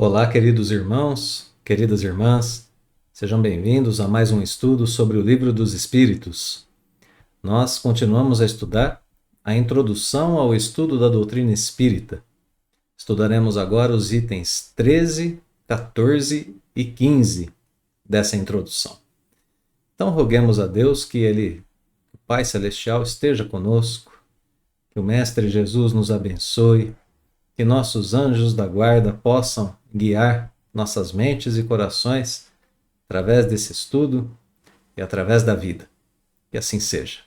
Olá, queridos irmãos, queridas irmãs, sejam bem-vindos a mais um estudo sobre o Livro dos Espíritos. Nós continuamos a estudar a introdução ao estudo da doutrina espírita. Estudaremos agora os itens 13, 14 e 15 dessa introdução. Então, roguemos a Deus que o Pai Celestial, esteja conosco, que o Mestre Jesus nos abençoe, que nossos anjos da guarda possam guiar nossas mentes e corações através desse estudo e através da vida. Que assim seja.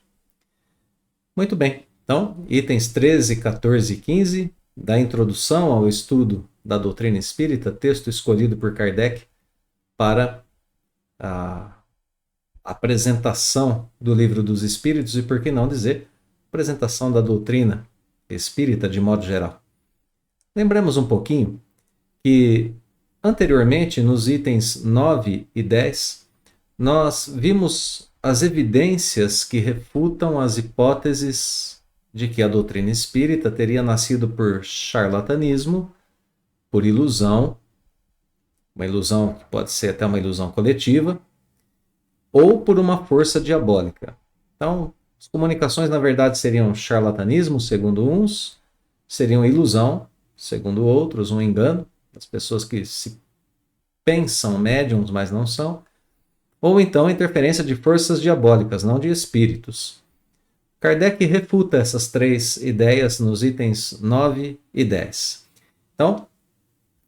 Muito bem, então, itens 13, 14 e 15 da introdução ao estudo da doutrina espírita, texto escolhido por Kardec para a apresentação do Livro dos Espíritos e, por que não dizer, apresentação da doutrina espírita de modo geral. Lembremos um pouquinho que anteriormente, nos itens 9 e 10, nós vimos as evidências que refutam as hipóteses de que a doutrina espírita teria nascido por charlatanismo, por ilusão, uma ilusão que pode ser até uma ilusão coletiva, ou por uma força diabólica. Então, as comunicações, na verdade, seriam charlatanismo, segundo uns, seriam ilusão, segundo outros, um engano, das pessoas que se pensam médiums, mas não são, ou então interferência de forças diabólicas, não de espíritos. Kardec refuta essas três ideias nos itens 9 e 10. Então,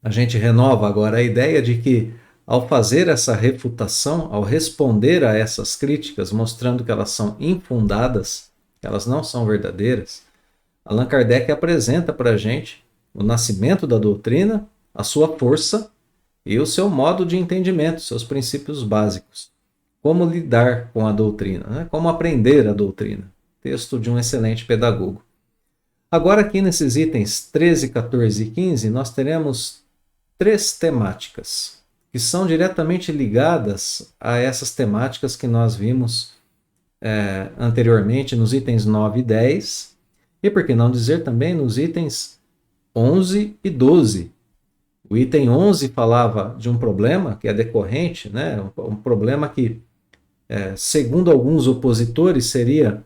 a gente renova agora a ideia de que, ao fazer essa refutação, ao responder a essas críticas, mostrando que elas são infundadas, que elas não são verdadeiras, Allan Kardec apresenta para a gente o nascimento da doutrina, a sua força e o seu modo de entendimento, seus princípios básicos. Como lidar com a doutrina, né? Como aprender a doutrina. Texto de um excelente pedagogo. Agora aqui nesses itens 13, 14 e 15, nós teremos três temáticas que são diretamente ligadas a essas temáticas que nós vimos anteriormente nos itens 9 e 10, e por que não dizer também nos itens 11 e 12. O item 11 falava de um problema que é decorrente, né? Um problema que, segundo alguns opositores, seria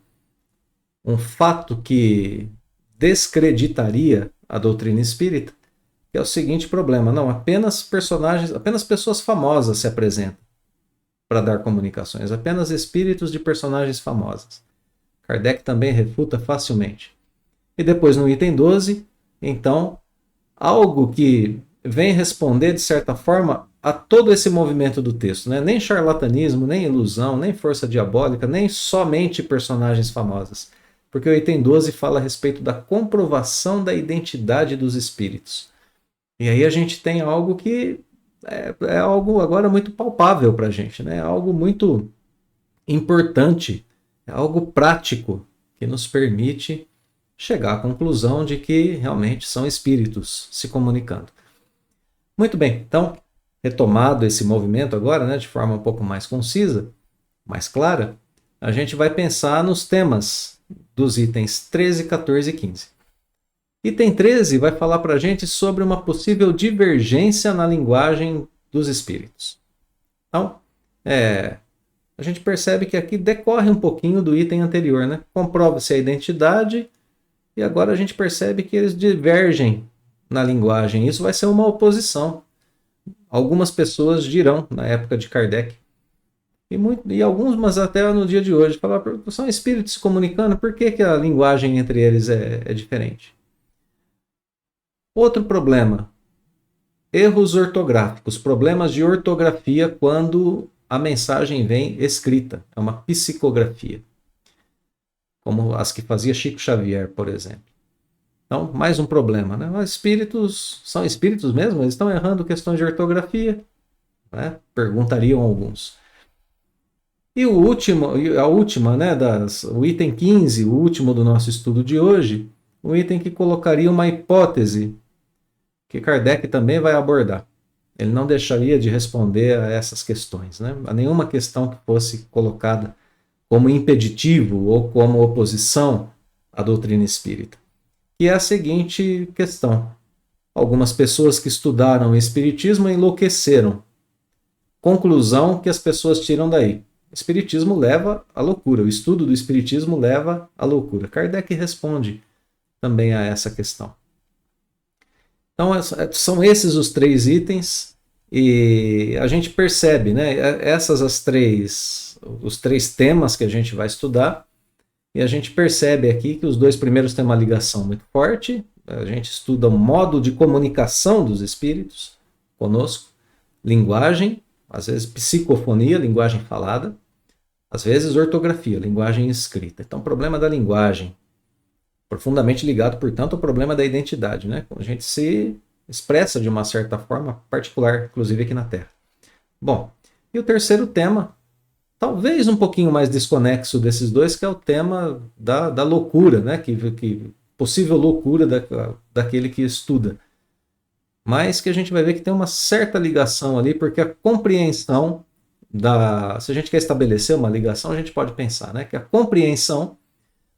um fato que descreditaria a doutrina espírita, que é o seguinte problema: não, apenas pessoas famosas se apresentam para dar comunicações, apenas espíritos de personagens famosas. Kardec também refuta facilmente. E depois no item 12, então, algo que vem responder, de certa forma, a todo esse movimento do texto, né? Nem charlatanismo, nem ilusão, nem força diabólica, nem somente personagens famosas. Porque o item 12 fala a respeito da comprovação da identidade dos espíritos. E aí a gente tem algo que é algo agora muito palpável para a gente, né? Algo muito importante, é algo prático que nos permite chegar à conclusão de que realmente são espíritos se comunicando. Muito bem, então, retomado esse movimento agora, né, de forma um pouco mais concisa, mais clara, a gente vai pensar nos temas dos itens 13, 14 e 15. Item 13 vai falar para a gente sobre uma possível divergência na linguagem dos espíritos. Então, a gente percebe que aqui decorre um pouquinho do item anterior, né? Comprova-se a identidade e agora a gente percebe que eles divergem na linguagem. Isso vai ser uma oposição. Algumas pessoas dirão, na época de Kardec, e alguns, mas até no dia de hoje, falar, são espíritos se comunicando, por que a linguagem entre eles é diferente? Outro problema, erros ortográficos, problemas de ortografia quando a mensagem vem escrita, é uma psicografia, como as que fazia Chico Xavier, por exemplo. Então, mais um problema, né? Os espíritos são espíritos mesmo? Eles estão errando questões de ortografia? Né? Perguntariam alguns. E a última, né, o item 15, o último do nosso estudo de hoje, um item que colocaria uma hipótese que Kardec também vai abordar. Ele não deixaria de responder a essas questões, né? A nenhuma questão que fosse colocada como impeditivo ou como oposição à doutrina espírita. Que é a seguinte questão: Algumas pessoas que estudaram o Espiritismo enlouqueceram. Conclusão que as pessoas tiram daí: o Espiritismo leva à loucura, o estudo do Espiritismo leva à loucura. Kardec responde também a essa questão. Então, são esses os 3 itens, e a gente percebe, né? Os 3 temas que a gente vai estudar, e a gente percebe aqui que os 2 primeiros têm uma ligação muito forte. A gente estuda o modo de comunicação dos espíritos conosco, linguagem, às vezes psicofonia, linguagem falada, às vezes ortografia, linguagem escrita. Então, o problema da linguagem, profundamente ligado, portanto, ao problema da identidade, né? Quando a gente se expressa de uma certa forma particular, inclusive aqui na Terra. Bom, e o terceiro tema, talvez um pouquinho mais desconexo desses 2, que é o tema da loucura, né? Que possível loucura daquele que estuda. Mas que a gente vai ver que tem uma certa ligação ali, porque a compreensão se a gente quer estabelecer uma ligação, a gente pode pensar, né? Que a compreensão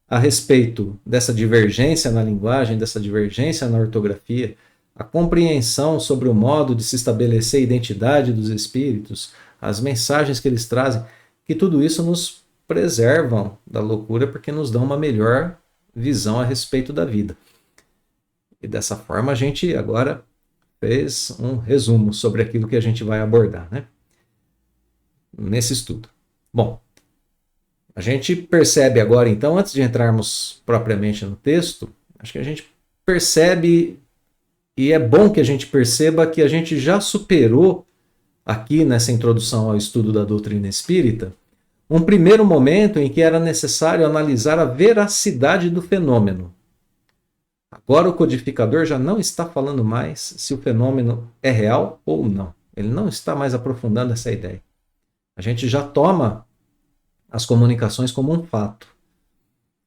a respeito dessa divergência na linguagem, dessa divergência na ortografia, a compreensão sobre o modo de se estabelecer a identidade dos espíritos, as mensagens que eles trazem, que tudo isso nos preservam da loucura, porque nos dão uma melhor visão a respeito da vida. E dessa forma a gente agora fez um resumo sobre aquilo que a gente vai abordar, né? Nesse estudo. Bom, a gente percebe agora, então, antes de entrarmos propriamente no texto, acho que a gente percebe, e é bom que a gente perceba, que a gente já superou aqui nessa introdução ao estudo da doutrina espírita um primeiro momento em que era necessário analisar a veracidade do fenômeno. Agora o codificador já não está falando mais se o fenômeno é real ou não. Ele não está mais aprofundando essa ideia. A gente já toma as comunicações como um fato.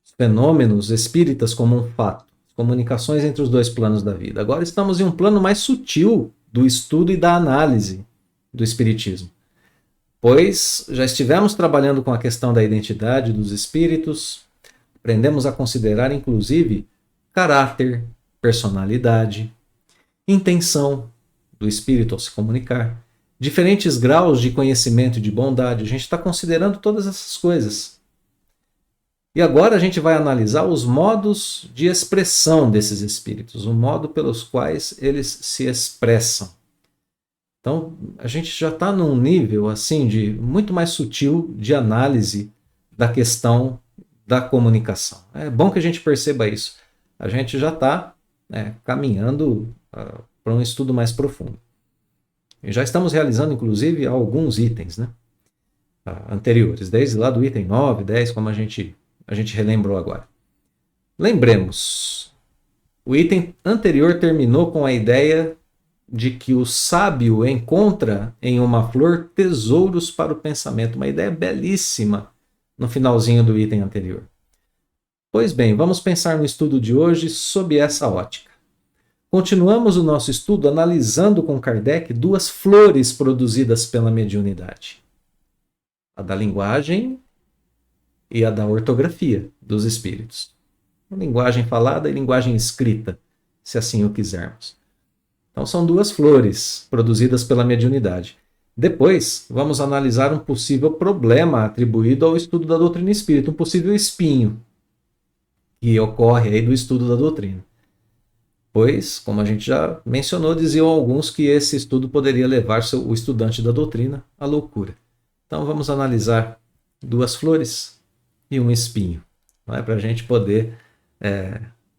Os fenômenos espíritas como um fato. As comunicações entre os 2 planos da vida. Agora estamos em um plano mais sutil do estudo e da análise do espiritismo. Pois já estivemos trabalhando com a questão da identidade dos espíritos, aprendemos a considerar, inclusive, caráter, personalidade, intenção do espírito ao se comunicar, diferentes graus de conhecimento e de bondade. A gente está considerando todas essas coisas. E agora a gente vai analisar os modos de expressão desses espíritos, o modo pelos quais eles se expressam. Então, a gente já está num nível assim de muito mais sutil de análise da questão da comunicação. É bom que a gente perceba isso. A gente já está caminhando para um estudo mais profundo. E já estamos realizando, inclusive, alguns itens, né, anteriores, desde lá do item 9, 10, como a gente relembrou agora. Lembremos, o item anterior terminou com a ideia de que o sábio encontra em uma flor tesouros para o pensamento. Uma ideia belíssima no finalzinho do item anterior. Pois bem, vamos pensar no estudo de hoje sob essa ótica. Continuamos o nosso estudo analisando com Kardec 2 flores produzidas pela mediunidade. A da linguagem e a da ortografia dos espíritos. A linguagem falada e linguagem escrita, se assim o quisermos. Então são 2 flores produzidas pela mediunidade. Depois vamos analisar um possível problema atribuído ao estudo da doutrina espírita, um possível espinho que ocorre aí do estudo da doutrina. Pois, como a gente já mencionou, diziam alguns que esse estudo poderia levar o estudante da doutrina à loucura. Então vamos analisar 2 flores e um espinho, para a gente poder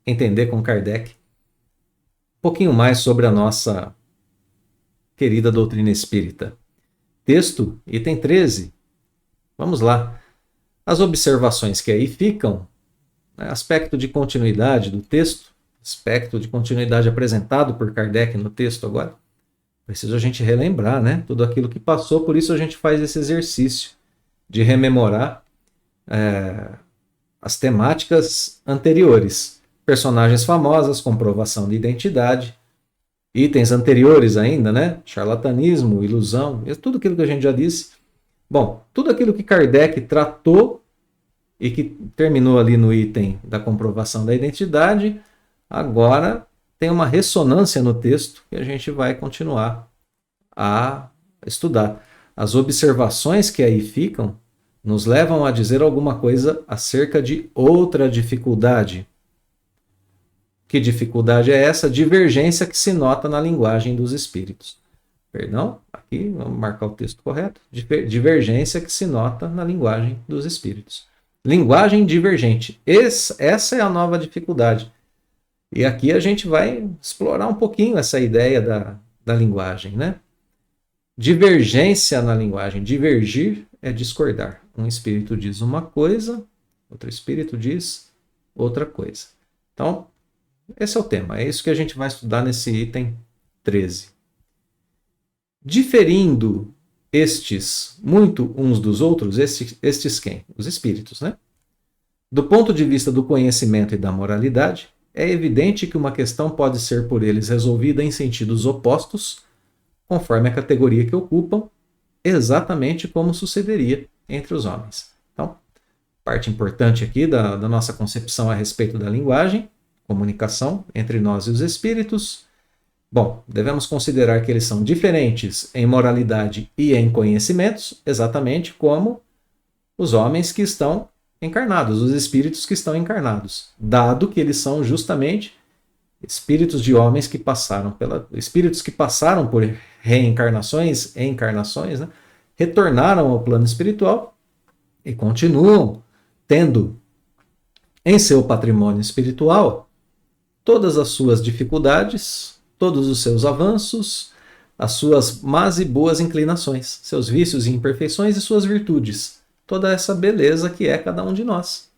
entender com Kardec um pouquinho mais sobre a nossa querida doutrina espírita. Texto, item 13. Vamos lá. As observações que aí ficam, aspecto de continuidade do texto, aspecto de continuidade apresentado por Kardec no texto agora. Preciso a gente relembrar, tudo aquilo que passou, por isso a gente faz esse exercício de rememorar as temáticas anteriores. Personagens famosas, comprovação de identidade, itens anteriores ainda, charlatanismo, ilusão, tudo aquilo que a gente já disse. Bom, tudo aquilo que Kardec tratou e que terminou ali no item da comprovação da identidade, agora tem uma ressonância no texto que a gente vai continuar a estudar. As observações que aí ficam nos levam a dizer alguma coisa acerca de outra dificuldade. Que dificuldade é essa? Divergência que se nota na linguagem dos espíritos. Perdão, aqui vamos marcar o texto correto. Divergência que se nota na linguagem dos espíritos. Linguagem divergente. Essa é a nova dificuldade. E aqui a gente vai explorar um pouquinho essa ideia da linguagem, né? Divergência na linguagem. Divergir é discordar. Um espírito diz uma coisa, outro espírito diz outra coisa. Então, esse é o tema. É isso que a gente vai estudar nesse item 13. Diferindo estes muito uns dos outros, estes quem? Os espíritos, né? Do ponto de vista do conhecimento e da moralidade, é evidente que uma questão pode ser por eles resolvida em sentidos opostos, conforme a categoria que ocupam, exatamente como sucederia entre os homens. Então, parte importante aqui da nossa concepção a respeito da linguagem, comunicação entre nós e os espíritos. Bom, devemos considerar que eles são diferentes em moralidade e em conhecimentos, exatamente como os homens que estão encarnados, os espíritos que estão encarnados, dado que eles são justamente espíritos de homens que passaram espíritos que passaram por reencarnações, encarnações, né? Retornaram ao plano espiritual e continuam tendo em seu patrimônio espiritual todas as suas dificuldades, todos os seus avanços, as suas más e boas inclinações, seus vícios e imperfeições e suas virtudes. Toda essa beleza que é cada um de nós.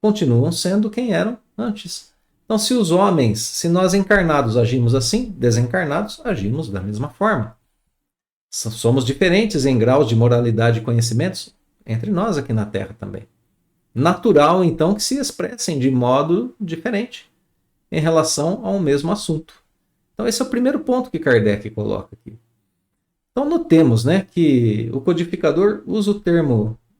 Continuam sendo quem eram antes. Então, se os homens, se nós encarnados agimos assim, desencarnados agimos da mesma forma. Somos diferentes em graus de moralidade e conhecimentos entre nós aqui na Terra também. Natural, então, que se expressem de modo diferente em relação ao mesmo assunto. Então, esse é o primeiro ponto que Kardec coloca aqui. Então, notemos, né, que o codificador usa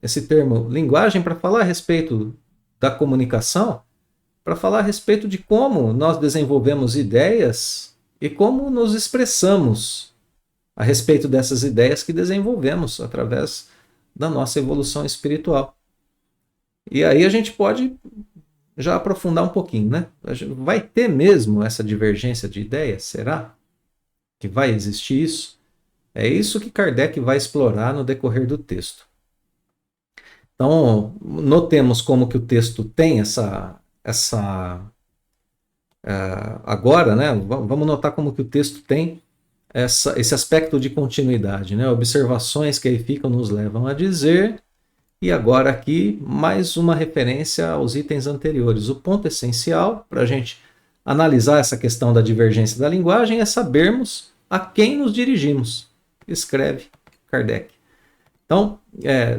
esse termo linguagem para falar a respeito da comunicação, para falar a respeito de como nós desenvolvemos ideias e como nos expressamos a respeito dessas ideias que desenvolvemos através da nossa evolução espiritual. E aí a gente pode já aprofundar um pouquinho, né? Vai ter mesmo essa divergência de ideias? Será que vai existir isso? É isso que Kardec vai explorar no decorrer do texto. Então, notemos como que o texto tem agora, né? Vamos notar como que o texto tem esse aspecto de continuidade, né? Observações que aí ficam nos levam a dizer, e agora aqui mais uma referência aos itens anteriores. O ponto essencial para a gente analisar essa questão da divergência da linguagem é sabermos a quem nos dirigimos, escreve Kardec. Então,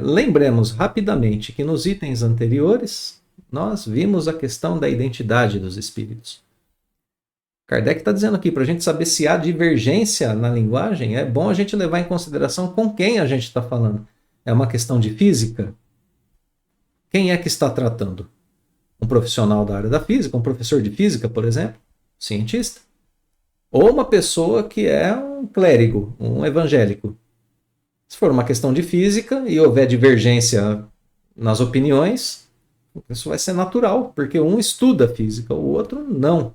lembremos rapidamente que nos itens anteriores nós vimos a questão da identidade dos espíritos. Kardec está dizendo aqui, para a gente saber se há divergência na linguagem, é bom a gente levar em consideração com quem a gente está falando. É uma questão de física? Quem é que está tratando? Um profissional da área da física, um professor de física, por exemplo, cientista? Ou uma pessoa que é um clérigo, um evangélico? Se for uma questão de física e houver divergência nas opiniões, isso vai ser natural, porque um estuda física, o outro não.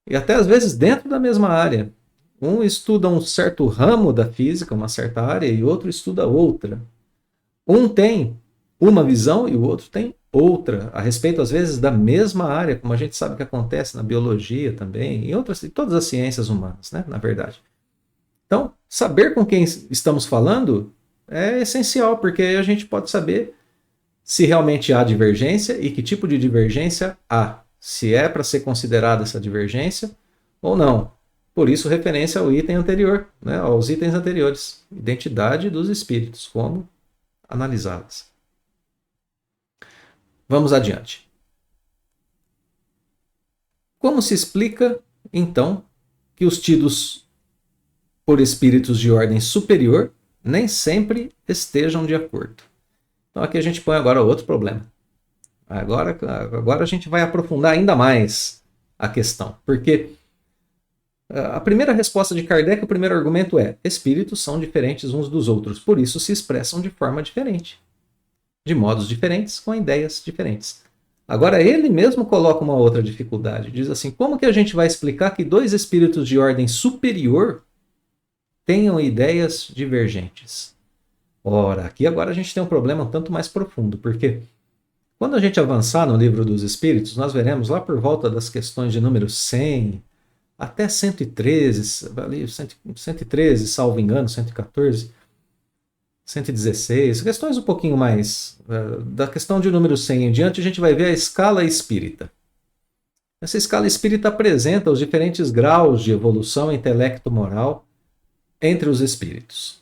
E até às vezes dentro da mesma área. Um estuda um certo ramo da física, uma certa área, e outro estuda outra. Um tem uma visão e o outro tem outra, a respeito às vezes da mesma área, como a gente sabe que acontece na biologia também, em todas as ciências humanas, né, na verdade. Então, saber com quem estamos falando é essencial, porque aí a gente pode saber se realmente há divergência e que tipo de divergência há. Se é para ser considerada essa divergência ou não. Por isso, referência ao item anterior, né, aos itens anteriores. Identidade dos espíritos, como analisadas. Vamos adiante. Como se explica, então, que os tidos por espíritos de ordem superior nem sempre estejam de acordo? Então aqui a gente põe agora outro problema. Agora a gente vai aprofundar ainda mais a questão. Porque a primeira resposta de Kardec, o primeiro argumento é: espíritos são diferentes uns dos outros, por isso se expressam de forma diferente, de modos diferentes, com ideias diferentes. Agora ele mesmo coloca uma outra dificuldade, diz assim: como que a gente vai explicar que dois espíritos de ordem superior tenham ideias divergentes? Ora, aqui agora a gente tem um problema um tanto mais profundo, porque quando a gente avançar no Livro dos Espíritos, nós veremos lá por volta das questões de número 100 até 113, ali 113, salvo engano, 114, 116, questões um pouquinho mais, da questão de número 100 em diante, a gente vai ver a escala espírita. Essa escala espírita apresenta os diferentes graus de evolução intelecto-moral entre os espíritos.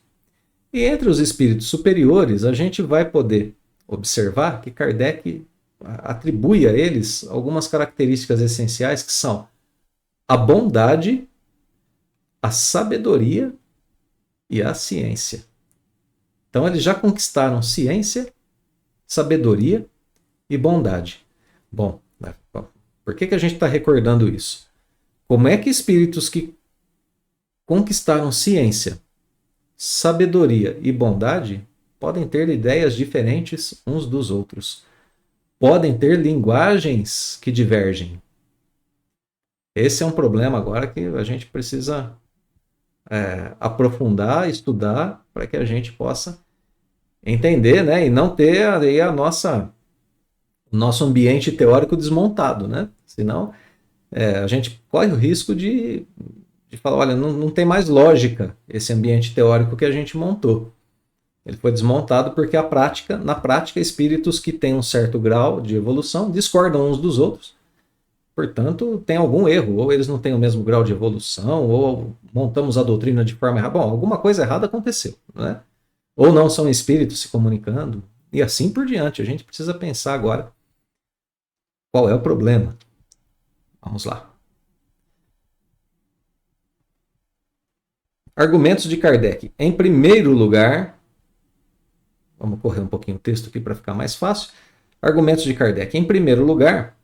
E entre os espíritos superiores, a gente vai poder observar que Kardec atribui a eles algumas características essenciais que são a bondade, a sabedoria e a ciência. Então eles já conquistaram ciência, sabedoria e bondade. Bom, por que a gente está recordando isso? Como é que espíritos que conquistaram ciência, sabedoria e bondade podem ter ideias diferentes uns dos outros? Podem ter linguagens que divergem. Esse é um problema agora que a gente precisa aprofundar, estudar, para que a gente possa entender, né? E não ter aí o nosso ambiente teórico desmontado, né? Senão a gente corre o risco de falar: olha, não tem mais lógica esse ambiente teórico que a gente montou. Ele foi desmontado porque na prática, espíritos que têm um certo grau de evolução discordam uns dos outros. Portanto, tem algum erro, ou eles não têm o mesmo grau de evolução, ou montamos a doutrina de forma errada. Bom, alguma coisa errada aconteceu, né? Ou não são espíritos se comunicando, e assim por diante. A gente precisa pensar agora qual é o problema. Vamos lá. Argumentos de Kardec. Em primeiro lugar, vamos correr um pouquinho o texto aqui para ficar mais fácil. Argumentos de Kardec. Em primeiro lugar,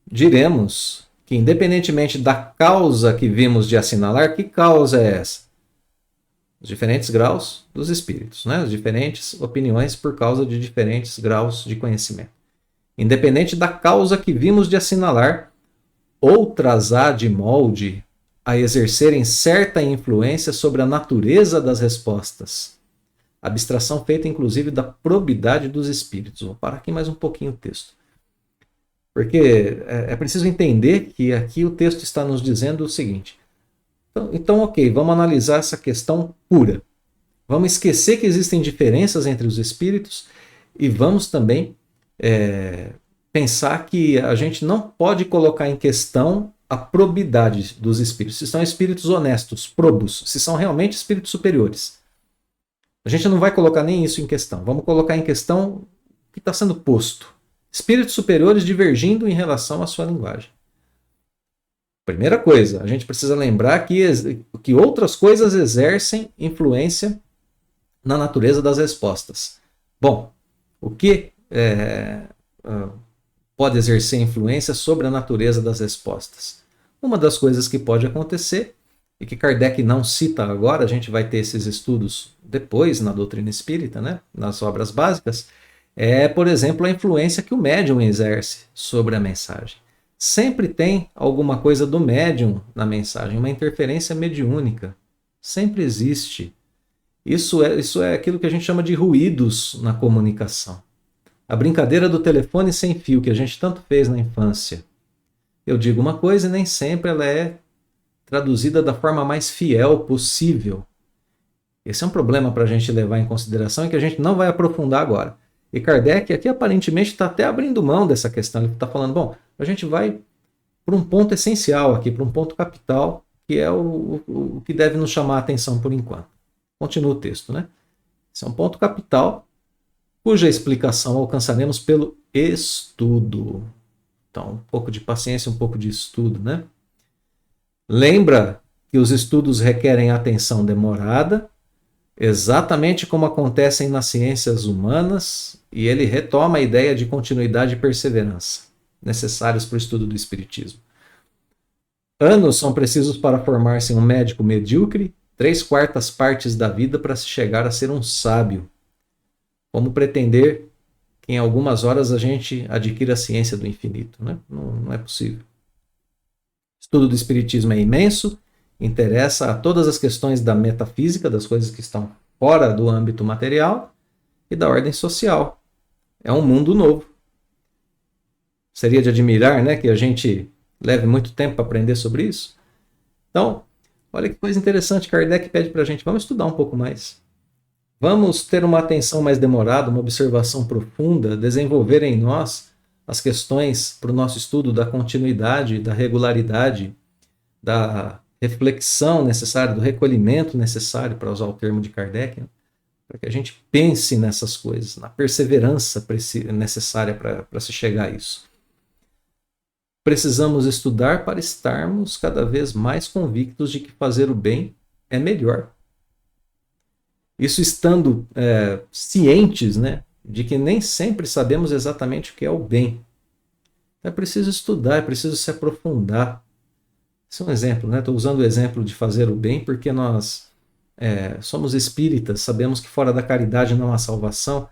diremos que, independentemente da causa que vimos de assinalar, que causa é essa? Os diferentes graus dos espíritos, né? As diferentes opiniões por causa de diferentes graus de conhecimento. Independente da causa que vimos de assinalar, outras há de molde a exercerem certa influência sobre a natureza das respostas. Abstração feita, inclusive, da probidade dos espíritos. Vou parar aqui mais um pouquinho o texto. Porque é preciso entender que aqui o texto está nos dizendo o seguinte. Então, ok, vamos analisar essa questão pura. Vamos esquecer que existem diferenças entre os espíritos e vamos também pensar que a gente não pode colocar em questão a probidade dos espíritos. Se são espíritos honestos, probos, se são realmente espíritos superiores. A gente não vai colocar nem isso em questão. Vamos colocar em questão o que está sendo posto. Espíritos superiores divergindo em relação à sua linguagem. Primeira coisa, a gente precisa lembrar que outras coisas exercem influência na natureza das respostas. Bom, o que pode exercer influência sobre a natureza das respostas? Uma das coisas que pode acontecer, e que Kardec não cita agora, a gente vai ter esses estudos depois na doutrina espírita, né, nas obras básicas, é, por exemplo, a influência que o médium exerce sobre a mensagem. Sempre tem alguma coisa do médium na mensagem, uma interferência mediúnica. Sempre existe. Isso é aquilo que a gente chama de ruídos na comunicação. A brincadeira do telefone sem fio, que a gente tanto fez na infância. Eu digo uma coisa e nem sempre ela é traduzida da forma mais fiel possível. Esse é um problema para a gente levar em consideração e que a gente não vai aprofundar agora. E Kardec aqui aparentemente está até abrindo mão dessa questão. Ele está falando, bom, a gente vai para um ponto essencial aqui, para um ponto capital, que é o que deve nos chamar a atenção por enquanto. Continua o texto, né? Esse é um ponto capital, cuja explicação alcançaremos pelo estudo. Então, um pouco de paciência, um pouco de estudo, né? Lembra que os estudos requerem atenção demorada, exatamente como acontecem nas ciências humanas, e ele retoma a ideia de continuidade e perseverança, necessários para o estudo do Espiritismo. Anos são precisos para formar-se um médico medíocre, 3/4 da vida para se chegar a ser um sábio. Como pretender que em algumas horas a gente adquira a ciência do infinito, né? Não é possível. O estudo do Espiritismo é imenso, interessa a todas as questões da metafísica, das coisas que estão fora do âmbito material e da ordem social. É um mundo novo. Seria de admirar, né, que a gente leve muito tempo para aprender sobre isso? Então, olha que coisa interessante, Kardec pede para a gente, vamos estudar um pouco mais. Vamos ter uma atenção mais demorada, uma observação profunda, desenvolver em nós as questões para o nosso estudo da continuidade, da regularidade, da reflexão necessária, do recolhimento necessário, para usar o termo de Kardec, né? Para que a gente pense nessas coisas, na perseverança necessária para se chegar a isso. Precisamos estudar para estarmos cada vez mais convictos de que fazer o bem é melhor. Isso estando cientes, né, de que nem sempre sabemos exatamente o que é o bem. É preciso estudar, é preciso se aprofundar. Esse é um exemplo, né? Estou usando o exemplo de fazer o bem porque nós somos espíritas, sabemos que fora da caridade não há salvação.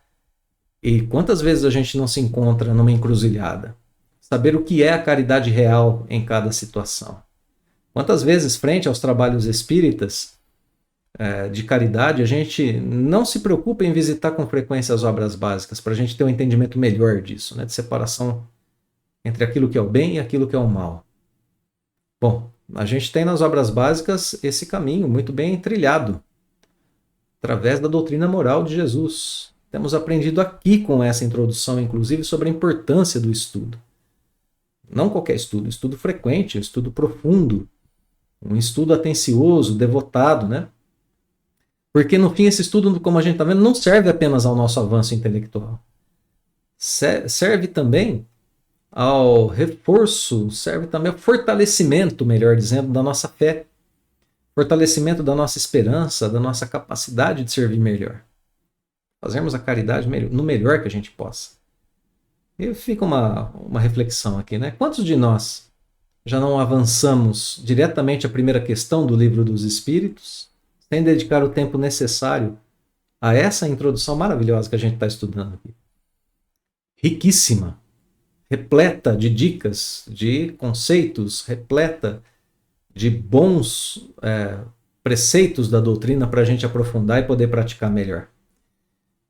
E quantas vezes a gente não se encontra numa encruzilhada? Saber o que é a caridade real em cada situação. Quantas vezes, frente aos trabalhos espíritas de caridade, a gente não se preocupa em visitar com frequência as obras básicas, para a gente ter um entendimento melhor disso, né? De separação entre aquilo que é o bem e aquilo que é o mal. Bom, a gente tem nas obras básicas esse caminho muito bem trilhado, através da doutrina moral de Jesus. Temos aprendido aqui com essa introdução, inclusive, sobre a importância do estudo. Não qualquer estudo, estudo frequente, estudo profundo, um estudo atencioso, devotado, né? Porque, no fim, esse estudo, como a gente está vendo, não serve apenas ao nosso avanço intelectual. Serve também ao reforço, serve também ao fortalecimento, melhor dizendo, da nossa fé. Fortalecimento da nossa esperança, da nossa capacidade de servir melhor. Fazermos a caridade no melhor que a gente possa. E fica uma reflexão aqui, né? Quantos de nós já não avançamos diretamente à primeira questão do Livro dos Espíritos, sem dedicar o tempo necessário a essa introdução maravilhosa que a gente está estudando aqui? Riquíssima, repleta de dicas, de conceitos, repleta de bons preceitos da doutrina para a gente aprofundar e poder praticar melhor.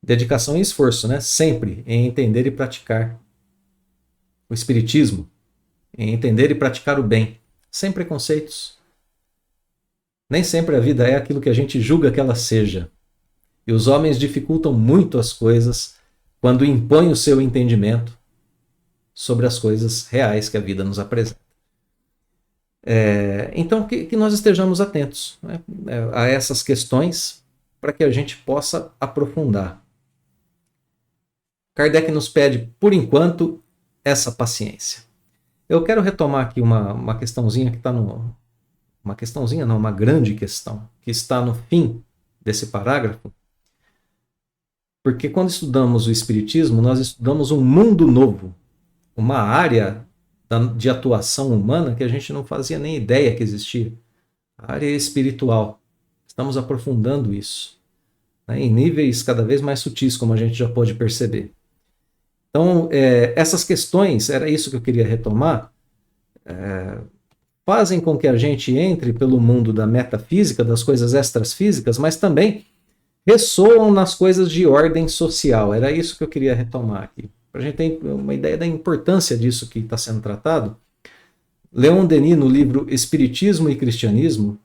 Dedicação e esforço, né? Sempre em entender e praticar o Espiritismo, em entender e praticar o bem, sem preconceitos. Nem sempre a vida é aquilo que a gente julga que ela seja. E os homens dificultam muito as coisas quando impõem o seu entendimento sobre as coisas reais que a vida nos apresenta. Então, que nós estejamos atentos, né, a essas questões para que a gente possa aprofundar. Kardec nos pede, por enquanto, essa paciência. Eu quero retomar aqui uma questãozinha que está no... Uma questãozinha não, uma grande questão, que está no fim desse parágrafo, porque quando estudamos o Espiritismo, nós estudamos um mundo novo, uma área de atuação humana que a gente não fazia nem ideia que existia. A área espiritual. Estamos aprofundando isso, né, em níveis cada vez mais sutis, como a gente já pode perceber. Então, essas questões, era isso que eu queria retomar, fazem com que a gente entre pelo mundo da metafísica, das coisas extrafísicas, mas também ressoam nas coisas de ordem social. Era isso que eu queria retomar aqui, para a gente ter uma ideia da importância disso que está sendo tratado. Leon Denis, no livro Espiritismo e Cristianismo,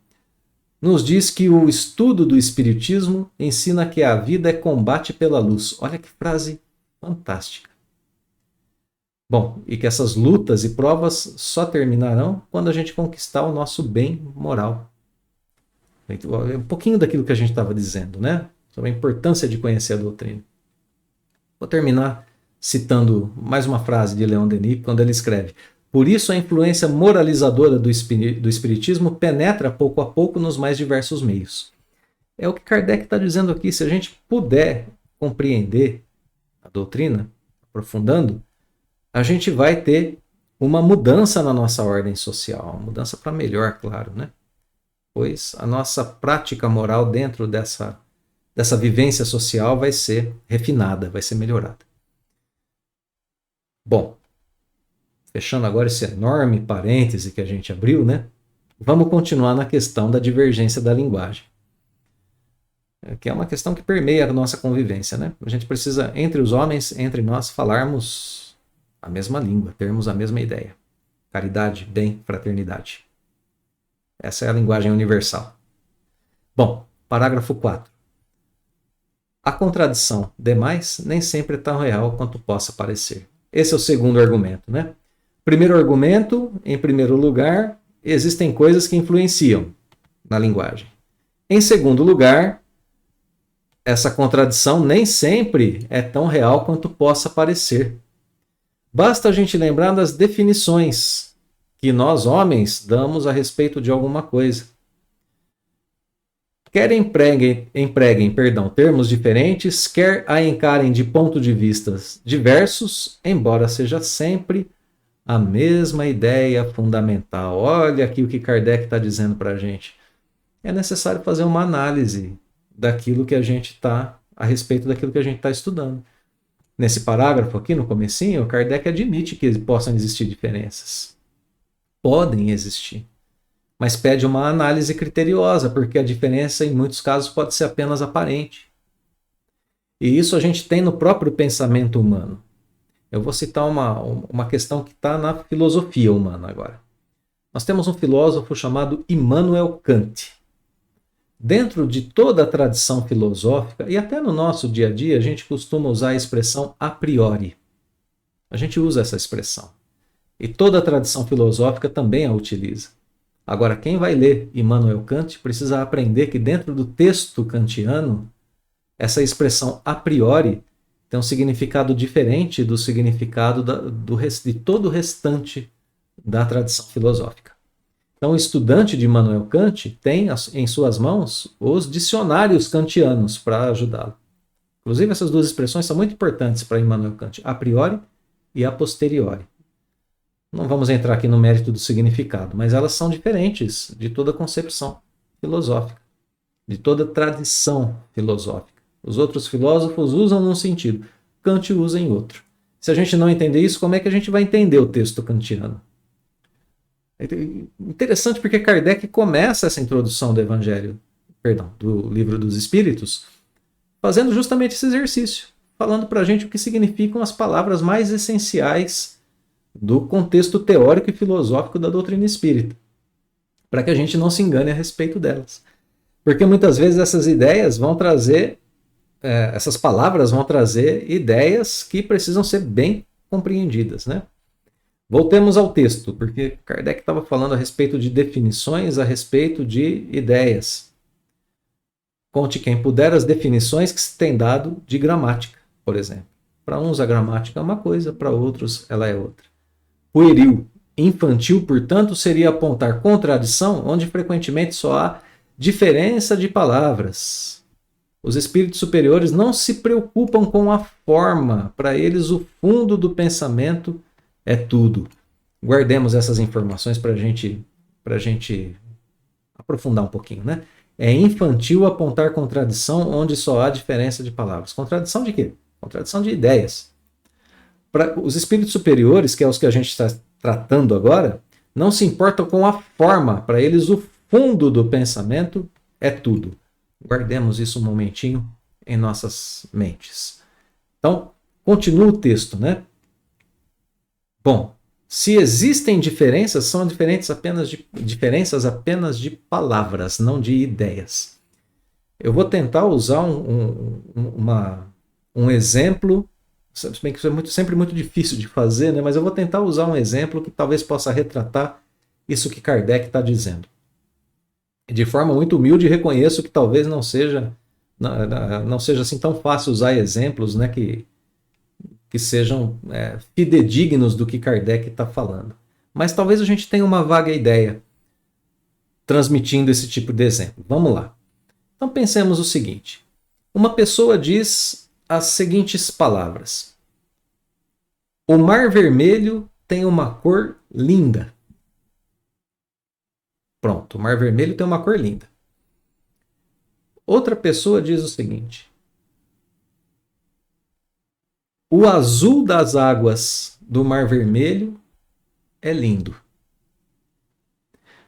nos diz que o estudo do Espiritismo ensina que a vida é combate pela luz. Olha que frase fantástica. Bom, e que essas lutas e provas só terminarão quando a gente conquistar o nosso bem moral. É um pouquinho daquilo que a gente estava dizendo, né? Sobre a importância de conhecer a doutrina. Vou terminar citando mais uma frase de Leon Denis, quando ele escreve: por isso a influência moralizadora do Espiritismo penetra pouco a pouco nos mais diversos meios. É o que Kardec está dizendo aqui. Se a gente puder compreender a doutrina, aprofundando, a gente vai ter uma mudança na nossa ordem social, uma mudança para melhor, claro, né? Pois a nossa prática moral dentro dessa vivência social vai ser refinada, vai ser melhorada. Bom, fechando agora esse enorme parêntese que a gente abriu, né? Vamos continuar na questão da divergência da linguagem, que é uma questão que permeia a nossa convivência, né? A gente precisa, entre os homens, entre nós, falarmos a mesma língua, termos a mesma ideia. Caridade, bem, fraternidade. Essa é a linguagem universal. Bom, parágrafo 4. A contradição demais nem sempre é tão real quanto possa parecer. Esse é o segundo argumento, né? Primeiro argumento, em primeiro lugar, existem coisas que influenciam na linguagem. Em segundo lugar, essa contradição nem sempre é tão real quanto possa parecer. Basta a gente lembrar das definições que nós, homens, damos a respeito de alguma coisa. Quer empreguem termos diferentes, quer a encarem de pontos de vista diversos, embora seja sempre a mesma ideia fundamental. Olha aqui o que Kardec está dizendo para a gente. É necessário fazer uma análise daquilo que a gente está, a respeito daquilo que a gente está estudando. Nesse parágrafo aqui, no comecinho, Kardec admite que possam existir diferenças. Podem existir. Mas pede uma análise criteriosa, porque a diferença, em muitos casos, pode ser apenas aparente. E isso a gente tem no próprio pensamento humano. Eu vou citar uma questão que está na filosofia humana agora. Nós temos um filósofo chamado Immanuel Kant. Dentro de toda a tradição filosófica, e até no nosso dia a dia, a gente costuma usar a expressão a priori. A gente usa essa expressão. E toda a tradição filosófica também a utiliza. Agora, quem vai ler Immanuel Kant precisa aprender que dentro do texto kantiano, essa expressão a priori tem um significado diferente do significado de todo o restante da tradição filosófica. Então, o estudante de Immanuel Kant tem em suas mãos os dicionários kantianos para ajudá-lo. Inclusive, essas duas expressões são muito importantes para Immanuel Kant, a priori e a posteriori. Não vamos entrar aqui no mérito do significado, mas elas são diferentes de toda concepção filosófica, de toda tradição filosófica. Os outros filósofos usam num sentido, Kant usa em outro. Se a gente não entender isso, como é que a gente vai entender o texto kantiano? É interessante porque Kardec começa essa introdução do do Livro dos Espíritos, fazendo justamente esse exercício, falando para a gente o que significam as palavras mais essenciais do contexto teórico e filosófico da doutrina espírita, para que a gente não se engane a respeito delas. Porque muitas vezes essas ideias vão trazer, essas palavras vão trazer ideias que precisam ser bem compreendidas, né? Voltemos ao texto, porque Kardec estava falando a respeito de definições, a respeito de ideias. Conte quem puder as definições que se tem dado de gramática, por exemplo. Para uns a gramática é uma coisa, para outros ela é outra. Pueril, infantil, portanto, seria apontar contradição onde frequentemente só há diferença de palavras. Os espíritos superiores não se preocupam com a forma, para eles o fundo do pensamento é tudo. Guardemos essas informações para a gente aprofundar um pouquinho, né? É infantil apontar contradição onde só há diferença de palavras. Contradição de quê? Contradição de ideias. Para os espíritos superiores, que é os que a gente está tratando agora, não se importam com a forma. Para eles, o fundo do pensamento é tudo. Guardemos isso um momentinho em nossas mentes. Então, continua o texto, né? Bom, se existem diferenças, são diferenças apenas de palavras, não de ideias. Eu vou tentar usar um exemplo, se bem que isso é sempre muito difícil de fazer, né? Mas eu vou tentar usar um exemplo que talvez possa retratar isso que Kardec está dizendo. De forma muito humilde, reconheço que talvez não seja assim tão fácil usar exemplos, né, que sejam fidedignos do que Kardec está falando. Mas talvez a gente tenha uma vaga ideia transmitindo esse tipo de exemplo. Vamos lá. Então pensemos o seguinte. Uma pessoa diz as seguintes palavras. O Mar Vermelho tem uma cor linda. Pronto, o Mar Vermelho tem uma cor linda. Outra pessoa diz o seguinte: o azul das águas do Mar Vermelho é lindo.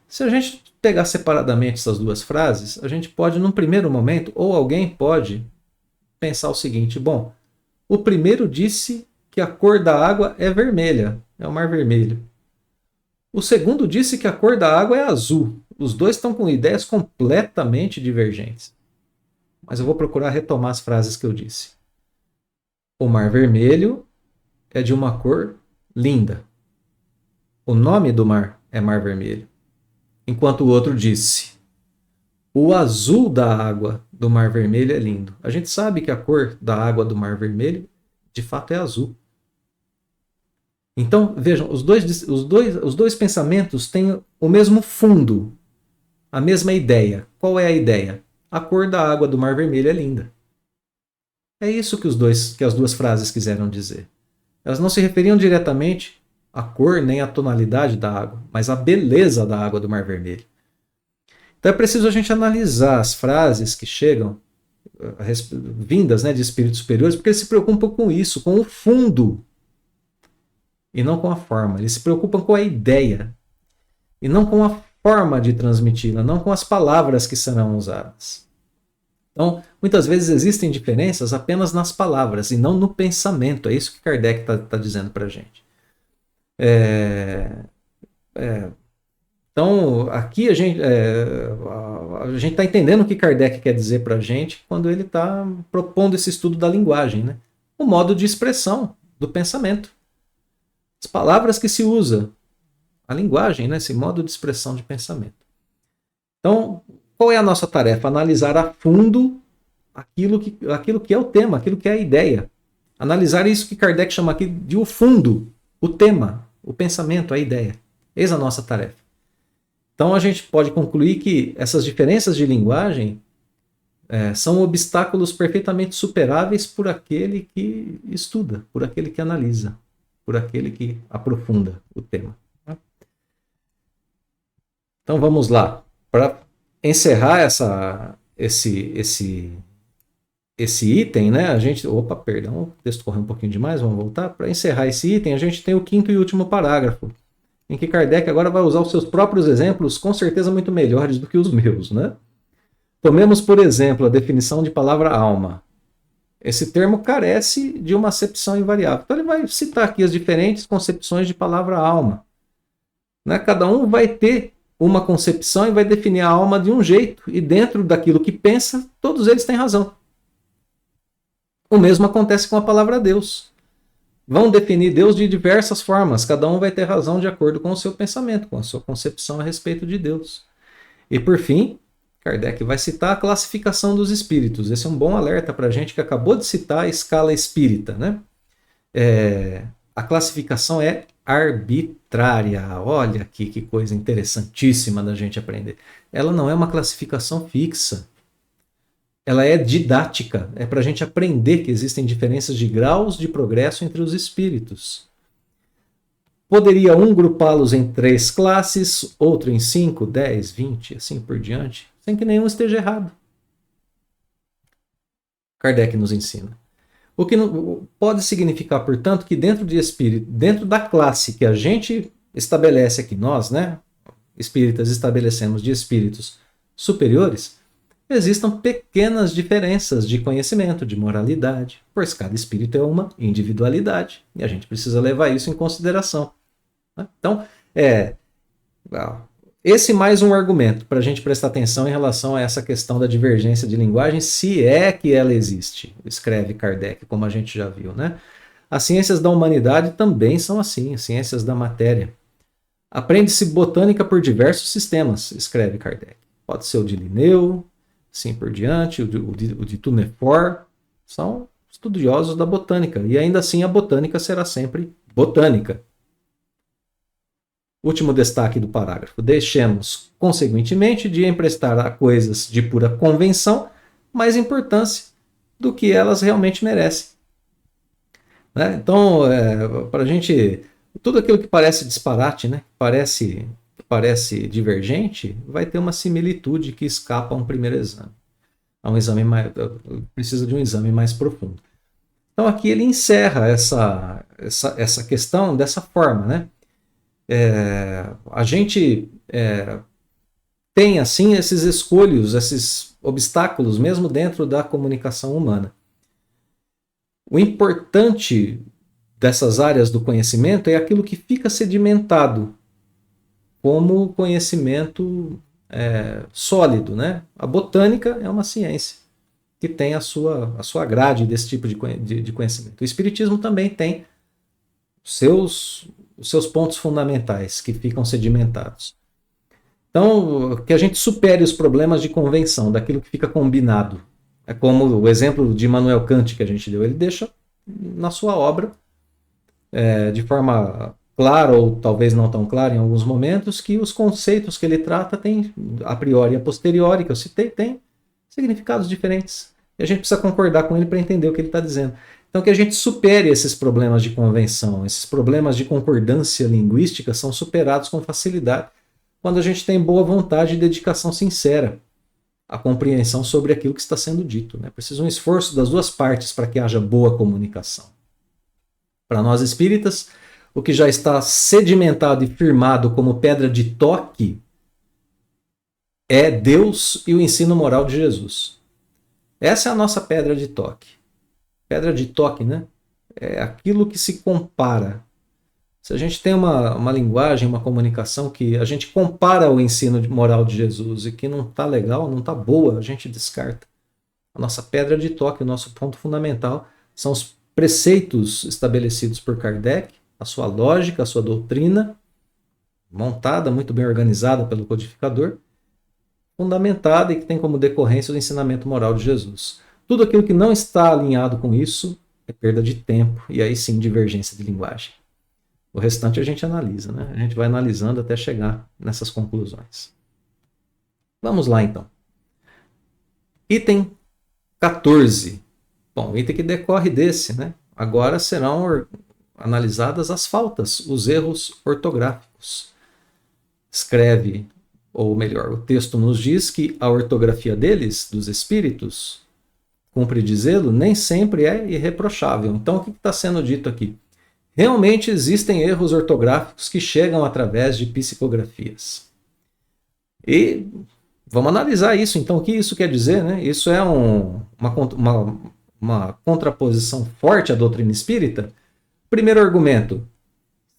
Se a gente pegar separadamente essas duas frases, a gente pode, num primeiro momento, ou alguém pode pensar o seguinte: bom, o primeiro disse que a cor da água é vermelha, é o Mar Vermelho. O segundo disse que a cor da água é azul. Os dois estão com ideias completamente divergentes. Mas eu vou procurar retomar as frases que eu disse. O Mar Vermelho é de uma cor linda. O nome do mar é Mar Vermelho. Enquanto o outro disse: o azul da água do Mar Vermelho é lindo. A gente sabe que a cor da água do Mar Vermelho, de fato, é azul. Então, vejam, os dois pensamentos têm o mesmo fundo, a mesma ideia. Qual é a ideia? A cor da água do Mar Vermelho é linda. É isso que as duas frases quiseram dizer. Elas não se referiam diretamente à cor nem à tonalidade da água, mas à beleza da água do Mar Vermelho. Então é preciso a gente analisar as frases que chegam, vindas, né, de espíritos superiores, porque eles se preocupam com isso, com o fundo, e não com a forma. Eles se preocupam com a ideia, e não com a forma de transmiti-la, não com as palavras que serão usadas. Então, muitas vezes existem diferenças apenas nas palavras, e não no pensamento. É isso que Kardec está dizendo para a gente. Então, aqui a gente está entendendo o que Kardec quer dizer para a gente quando ele está propondo esse estudo da linguagem, né? O modo de expressão do pensamento. As palavras que se usa, a linguagem, né? Esse modo de expressão de pensamento. Então, qual é a nossa tarefa? Analisar a fundo aquilo que é o tema, aquilo que é a ideia. Analisar isso que Kardec chama aqui de o fundo, o tema, o pensamento, a ideia. Eis a nossa tarefa. Então a gente pode concluir que essas diferenças de linguagem são obstáculos perfeitamente superáveis por aquele que estuda, por aquele que analisa, por aquele que aprofunda o tema. Então vamos lá. Para encerrar esse item, né? A gente. Opa, perdão, o texto correu um pouquinho demais, vamos voltar. Para encerrar esse item, a gente tem o quinto e último parágrafo, em que Kardec agora vai usar os seus próprios exemplos, com certeza muito melhores do que os meus, né? Tomemos, por exemplo, a definição de palavra alma. Esse termo carece de uma acepção invariável. Então ele vai citar aqui as diferentes concepções de palavra alma. Né? Cada um vai ter uma concepção e vai definir a alma de um jeito, e dentro daquilo que pensa, todos eles têm razão. O mesmo acontece com a palavra Deus. Vão definir Deus de diversas formas, cada um vai ter razão de acordo com o seu pensamento, com a sua concepção a respeito de Deus. E por fim, Kardec vai citar a classificação dos espíritos. Esse é um bom alerta para a gente que acabou de citar a escala espírita, né? A classificação é arbitrária. Olha aqui que coisa interessantíssima da gente aprender. Ela não é uma classificação fixa. Ela é didática, é para a gente aprender que existem diferenças de graus de progresso entre os espíritos. Poderia um grupá-los em 3 classes, outro em 5, 10, 20, assim por diante, sem que nenhum esteja errado. Kardec nos ensina. O que não, pode significar, portanto, que dentro de espírito, dentro da classe que a gente estabelece aqui, nós, né, espíritas, estabelecemos de espíritos superiores, existam pequenas diferenças de conhecimento, de moralidade, pois cada espírito é uma individualidade, e a gente precisa levar isso em consideração. Então, esse mais um argumento para a gente prestar atenção em relação a essa questão da divergência de linguagem, se é que ela existe, escreve Kardec, como a gente já viu, né? As ciências da humanidade também são assim, as ciências da matéria. Aprende-se botânica por diversos sistemas, escreve Kardec. Pode ser o de Linneu, assim por diante, o de Tournefort, são estudiosos da botânica, e ainda assim a botânica será sempre botânica. Último destaque do parágrafo. Deixemos, consequentemente, de emprestar a coisas de pura convenção mais importância do que elas realmente merecem. Né? Então, para a gente Tudo aquilo que parece disparate, né? Parece divergente, vai ter uma similitude que escapa a um primeiro exame. A um exame mais, precisa de um exame mais profundo. Então aqui ele encerra essa questão dessa forma, né? A gente tem assim esses escolhos, esses obstáculos, mesmo dentro da comunicação humana. O importante dessas áreas do conhecimento é aquilo que fica sedimentado como conhecimento sólido, né? A botânica é uma ciência que tem a sua grade desse tipo de conhecimento. O espiritismo também tem os seus pontos fundamentais que ficam sedimentados. Então, que a gente supere os problemas de convenção, daquilo que fica combinado. É como o exemplo de Immanuel Kant que a gente deu. Ele deixa na sua obra, de forma clara ou talvez não tão clara em alguns momentos, que os conceitos que ele trata têm, a priori e a posteriori, que eu citei, têm significados diferentes. E a gente precisa concordar com ele para entender o que ele está dizendo. Então, que a gente supere esses problemas de convenção, esses problemas de concordância linguística são superados com facilidade quando a gente tem boa vontade e dedicação sincera à compreensão sobre aquilo que está sendo dito, né? Precisa um esforço das duas partes para que haja boa comunicação. Para nós espíritas, o que já está sedimentado e firmado como pedra de toque é Deus e o ensino moral de Jesus. Essa é a nossa pedra de toque. Pedra de toque, né? É aquilo que se compara. Se a gente tem uma linguagem, uma comunicação que a gente compara o ensino moral de Jesus e que não está legal, não está boa, a gente descarta. A nossa pedra de toque, o nosso ponto fundamental, são os preceitos estabelecidos por Kardec, a sua lógica, a sua doutrina, montada, muito bem organizada pelo codificador, fundamentada e que tem como decorrência o ensinamento moral de Jesus. Tudo aquilo que não está alinhado com isso é perda de tempo e aí sim divergência de linguagem. O restante a gente analisa, né? A gente vai analisando até chegar nessas conclusões. Vamos lá então. Item 14. Bom, o item que decorre desse, né? Agora serão analisadas as faltas, os erros ortográficos. Escreve, ou melhor, o texto nos diz que a ortografia deles, dos espíritos, cumpre dizê-lo, nem sempre é irreprochável. Então o que está sendo dito aqui? Realmente existem erros ortográficos que chegam através de psicografias. E vamos analisar isso. Então, o que isso quer dizer? Né? Isso é uma contraposição forte à doutrina espírita? Primeiro argumento: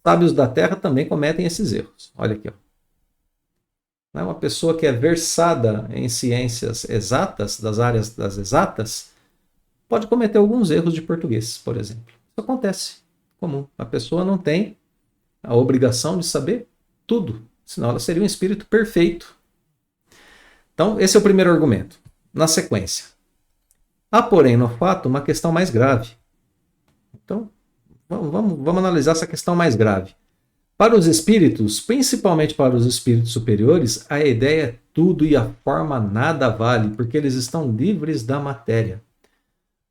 sábios da Terra também cometem esses erros. Olha aqui. Ó. Uma pessoa que é versada em ciências exatas, das áreas das exatas, pode cometer alguns erros de português, por exemplo. Isso acontece. Comum. A pessoa não tem a obrigação de saber tudo, senão ela seria um espírito perfeito. Então, esse é o primeiro argumento. Na sequência, há, porém, no fato, uma questão mais grave. Então, vamos analisar essa questão mais grave. Para os espíritos, principalmente para os espíritos superiores, a ideia é tudo e a forma nada vale, porque eles estão livres da matéria.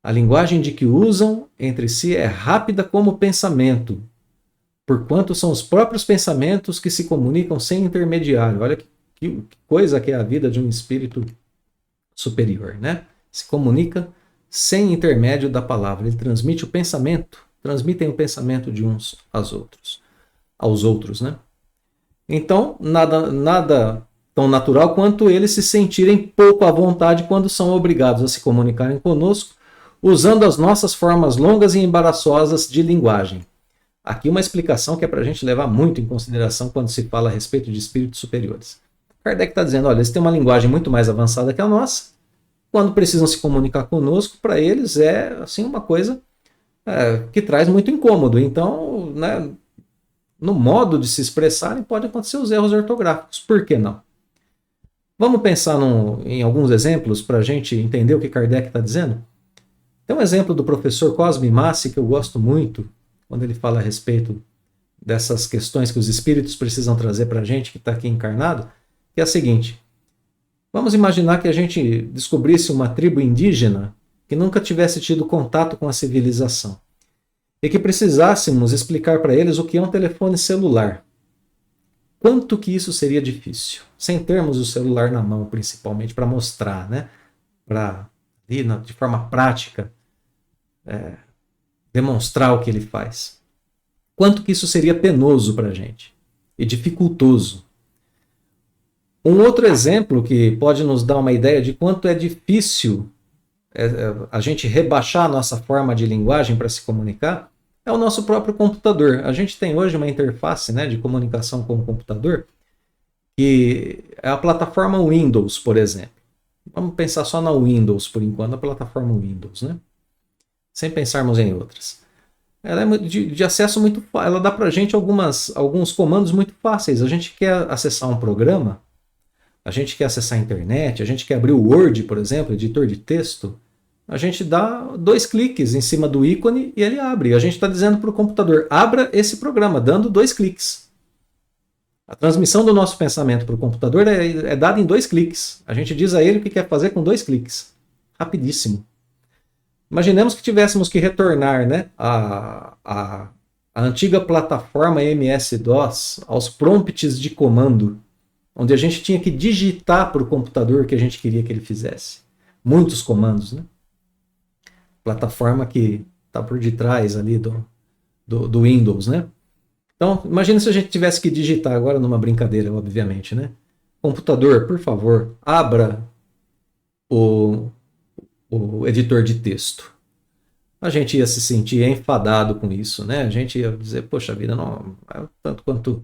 A linguagem de que usam entre si é rápida como o pensamento, porquanto são os próprios pensamentos que se comunicam sem intermediário. Olha que coisa que é a vida de um espírito superior, né? Se comunica sem intermédio da palavra. Ele transmite o pensamento, transmitem o pensamento de uns aos outros, né? Então, nada tão natural quanto eles se sentirem pouco à vontade quando são obrigados a se comunicarem conosco, usando as nossas formas longas e embaraçosas de linguagem. Aqui uma explicação que é para a gente levar muito em consideração quando se fala a respeito de espíritos superiores. Kardec está dizendo, olha, eles têm uma linguagem muito mais avançada que a nossa. Quando precisam se comunicar conosco, para eles é assim uma coisa que traz muito incômodo. Então, né, no modo de se expressarem, pode acontecer os erros ortográficos. Por que não? Vamos pensar em alguns exemplos para a gente entender o que Kardec está dizendo? Tem um exemplo do professor Cosme Massi que eu gosto muito, quando ele fala a respeito dessas questões que os espíritos precisam trazer para a gente que está aqui encarnado, que é a seguinte: vamos imaginar que a gente descobrisse uma tribo indígena que nunca tivesse tido contato com a civilização. e que precisássemos explicar para eles o que é um telefone celular. Quanto que isso seria difícil, sem termos o celular na mão, principalmente, para mostrar, né? Para, de forma prática, demonstrar o que ele faz. Quanto que isso seria penoso para a gente e dificultoso. Um outro exemplo que pode nos dar uma ideia de quanto é difícil a gente rebaixar a nossa forma de linguagem para se comunicar é o nosso próprio computador. A gente tem hoje uma interface, né, de comunicação com o computador, que é a plataforma Windows, por exemplo. Vamos pensar só na Windows, por enquanto, a plataforma Windows, né? Sem pensarmos em outras. Ela é de acesso muito fácil, ela dá para a gente alguns comandos muito fáceis. A gente quer acessar um programa, a gente quer acessar a internet, a gente quer abrir o Word, por exemplo, editor de texto, a gente dá 2 cliques em cima do ícone e ele abre. A gente está dizendo para o computador, abra esse programa, dando 2 cliques. A transmissão do nosso pensamento para o computador é dada em 2 cliques. A gente diz a ele o que quer fazer com 2 cliques. Rapidíssimo. Imaginemos que tivéssemos que retornar, né, a antiga plataforma MS-DOS aos prompts de comando, onde a gente tinha que digitar para o computador o que a gente queria que ele fizesse. Muitos comandos, né? Plataforma que está por detrás ali do Windows, né? Então, imagine se a gente tivesse que digitar agora numa brincadeira, obviamente, né? Computador, por favor, abra o editor de texto. A gente ia se sentir enfadado com isso, né? A gente ia dizer, poxa vida, não é tanto quanto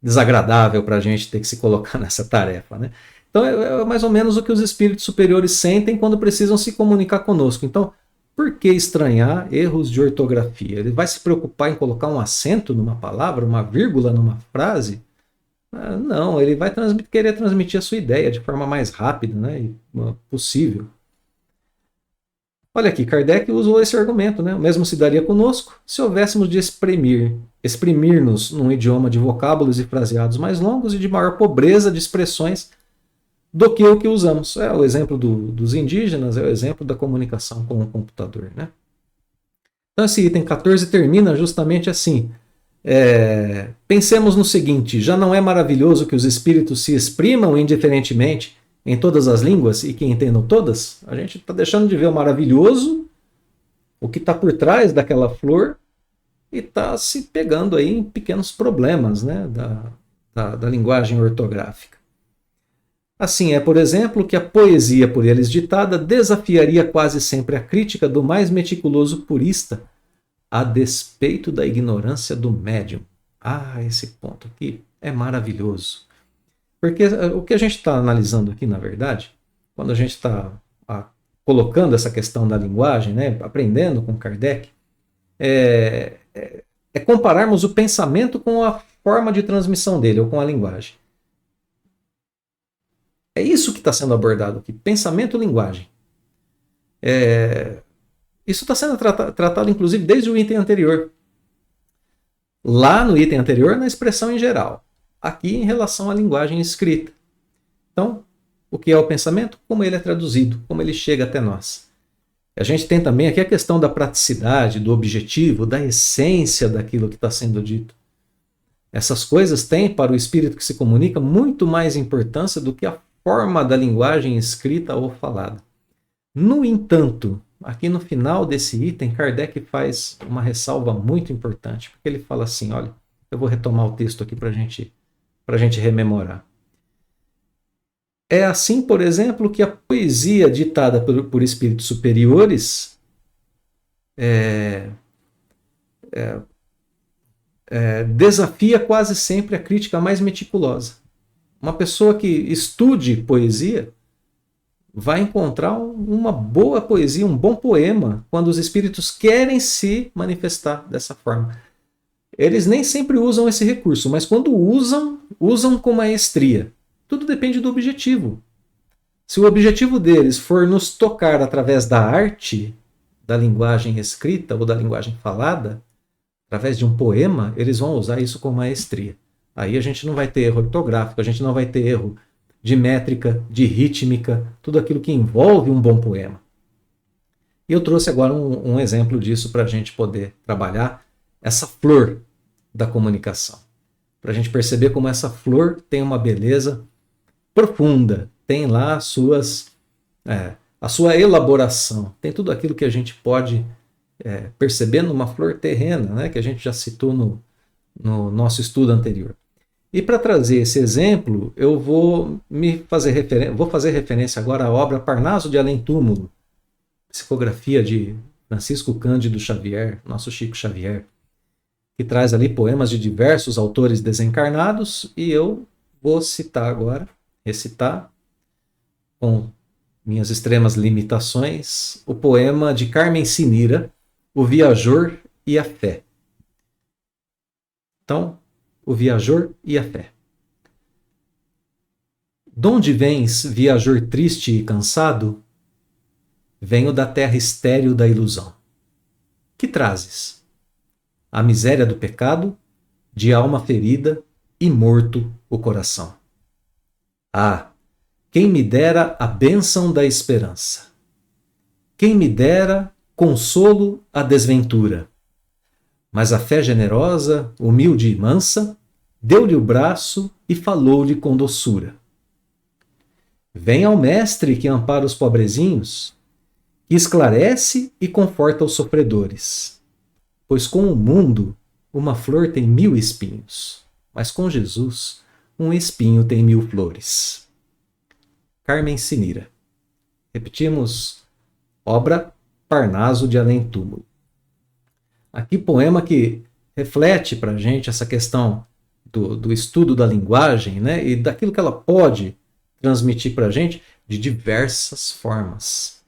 desagradável para a gente ter que se colocar nessa tarefa, né? Então é mais ou menos o que os espíritos superiores sentem quando precisam se comunicar conosco. Então, por que estranhar erros de ortografia? Ele vai se preocupar em colocar um acento numa palavra, uma vírgula numa frase? Não, ele vai querer transmitir a sua ideia de forma mais rápida, né, possível. Olha aqui, Kardec usou esse argumento, né? O mesmo se daria conosco se houvéssemos de exprimir-nos num idioma de vocábulos e fraseados mais longos e de maior pobreza de expressões do que o que usamos. É o exemplo dos indígenas, é o exemplo da comunicação com o computador, né? Então esse item 14 termina justamente assim. Pensemos no seguinte, já não é maravilhoso que os espíritos se exprimam indiferentemente em todas as línguas e que entendam todas? A gente está deixando de ver o maravilhoso, o que está por trás daquela flor, e está se pegando aí em pequenos problemas, né, da linguagem ortográfica. Assim é, por exemplo, que a poesia por eles ditada desafiaria quase sempre a crítica do mais meticuloso purista, a despeito da ignorância do médium. Esse ponto aqui é maravilhoso. Porque o que a gente está analisando aqui, na verdade, quando a gente está colocando essa questão da linguagem, né, aprendendo com Kardec, é compararmos o pensamento com a forma de transmissão dele, ou com a linguagem. É isso que está sendo abordado aqui, pensamento e linguagem. Isso está sendo tratado, inclusive, desde o item anterior. Lá no item anterior, na expressão em geral. Aqui em relação à linguagem escrita. Então, o que é o pensamento? Como ele é traduzido, como ele chega até nós. A gente tem também aqui a questão da praticidade, do objetivo, da essência daquilo que está sendo dito. Essas coisas têm, para o espírito que se comunica, muito mais importância do que a forma da linguagem escrita ou falada. No entanto, aqui no final desse item, Kardec faz uma ressalva muito importante, porque ele fala assim, olha, eu vou retomar o texto aqui para a gente rememorar. É assim, por exemplo, que a poesia ditada por espíritos superiores desafia quase sempre a crítica mais meticulosa. Uma pessoa que estude poesia vai encontrar uma boa poesia, um bom poema, quando os espíritos querem se manifestar dessa forma. Eles nem sempre usam esse recurso, mas quando usam com maestria. Tudo depende do objetivo. Se o objetivo deles for nos tocar através da arte, da linguagem escrita ou da linguagem falada, através de um poema, eles vão usar isso com maestria. Aí a gente não vai ter erro ortográfico, a gente não vai ter erro de métrica, de rítmica, tudo aquilo que envolve um bom poema. E eu trouxe agora um exemplo disso para a gente poder trabalhar essa flor da comunicação. Para a gente perceber como essa flor tem uma beleza profunda, tem lá a sua elaboração, tem tudo aquilo que a gente pode perceber numa flor terrena, né, que a gente já citou no nosso estudo anterior. E para trazer esse exemplo, eu vou fazer referência agora à obra Parnaso de Além Túmulo, psicografia de Francisco Cândido Xavier, nosso Chico Xavier, que traz ali poemas de diversos autores desencarnados, e eu vou citar agora, recitar, com minhas extremas limitações, o poema de Carmen Sinira, O Viajor e a Fé. Então, O Viajor e a Fé. Donde vens, viajor triste e cansado? Venho da terra estéril da ilusão. Que trazes? A miséria do pecado, de alma ferida e morto o coração. Ah, quem me dera a bênção da esperança! Quem me dera consolo à desventura! Mas a fé generosa, humilde e mansa, deu-lhe o braço e falou-lhe com doçura. Vem ao mestre que ampara os pobrezinhos, que esclarece e conforta os sofredores. Pois com o mundo uma flor tem 1000 espinhos, mas com Jesus um espinho tem 1000 flores. Carmen Sinira. Repetimos, obra Parnaso de Além Túmulo. Aqui poema que reflete para a gente essa questão do estudo da linguagem, né, e daquilo que ela pode transmitir para a gente de diversas formas.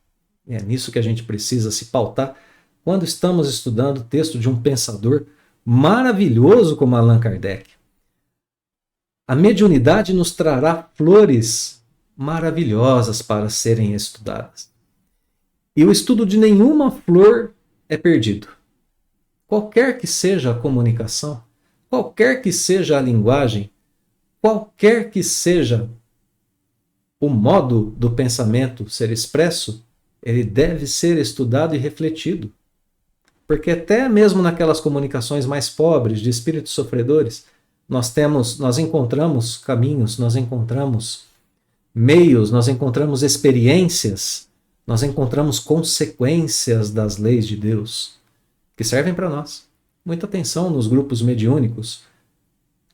É nisso que a gente precisa se pautar quando estamos estudando o texto de um pensador maravilhoso como Allan Kardec. A mediunidade nos trará flores maravilhosas para serem estudadas. E o estudo de nenhuma flor é perdido. Qualquer que seja a comunicação, qualquer que seja a linguagem, qualquer que seja o modo do pensamento ser expresso, ele deve ser estudado e refletido. Porque até mesmo naquelas comunicações mais pobres, de espíritos sofredores, nós encontramos caminhos, nós encontramos meios, nós encontramos experiências, nós encontramos consequências das leis de Deus que servem para nós. Muita atenção nos grupos mediúnicos.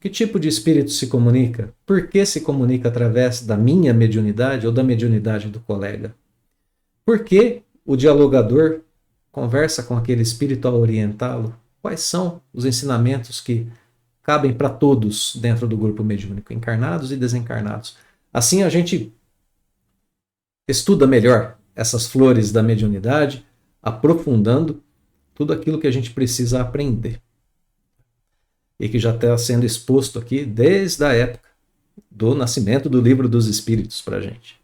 Que tipo de espírito se comunica? Por que se comunica através da minha mediunidade ou da mediunidade do colega? Por que o dialogador conversa com aquele espírito ao orientá-lo? Quais são os ensinamentos que cabem para todos dentro do grupo mediúnico, encarnados e desencarnados? Assim a gente estuda melhor essas flores da mediunidade, aprofundando tudo aquilo que a gente precisa aprender. E que já está sendo exposto aqui desde a época do nascimento do Livro dos Espíritos para a gente.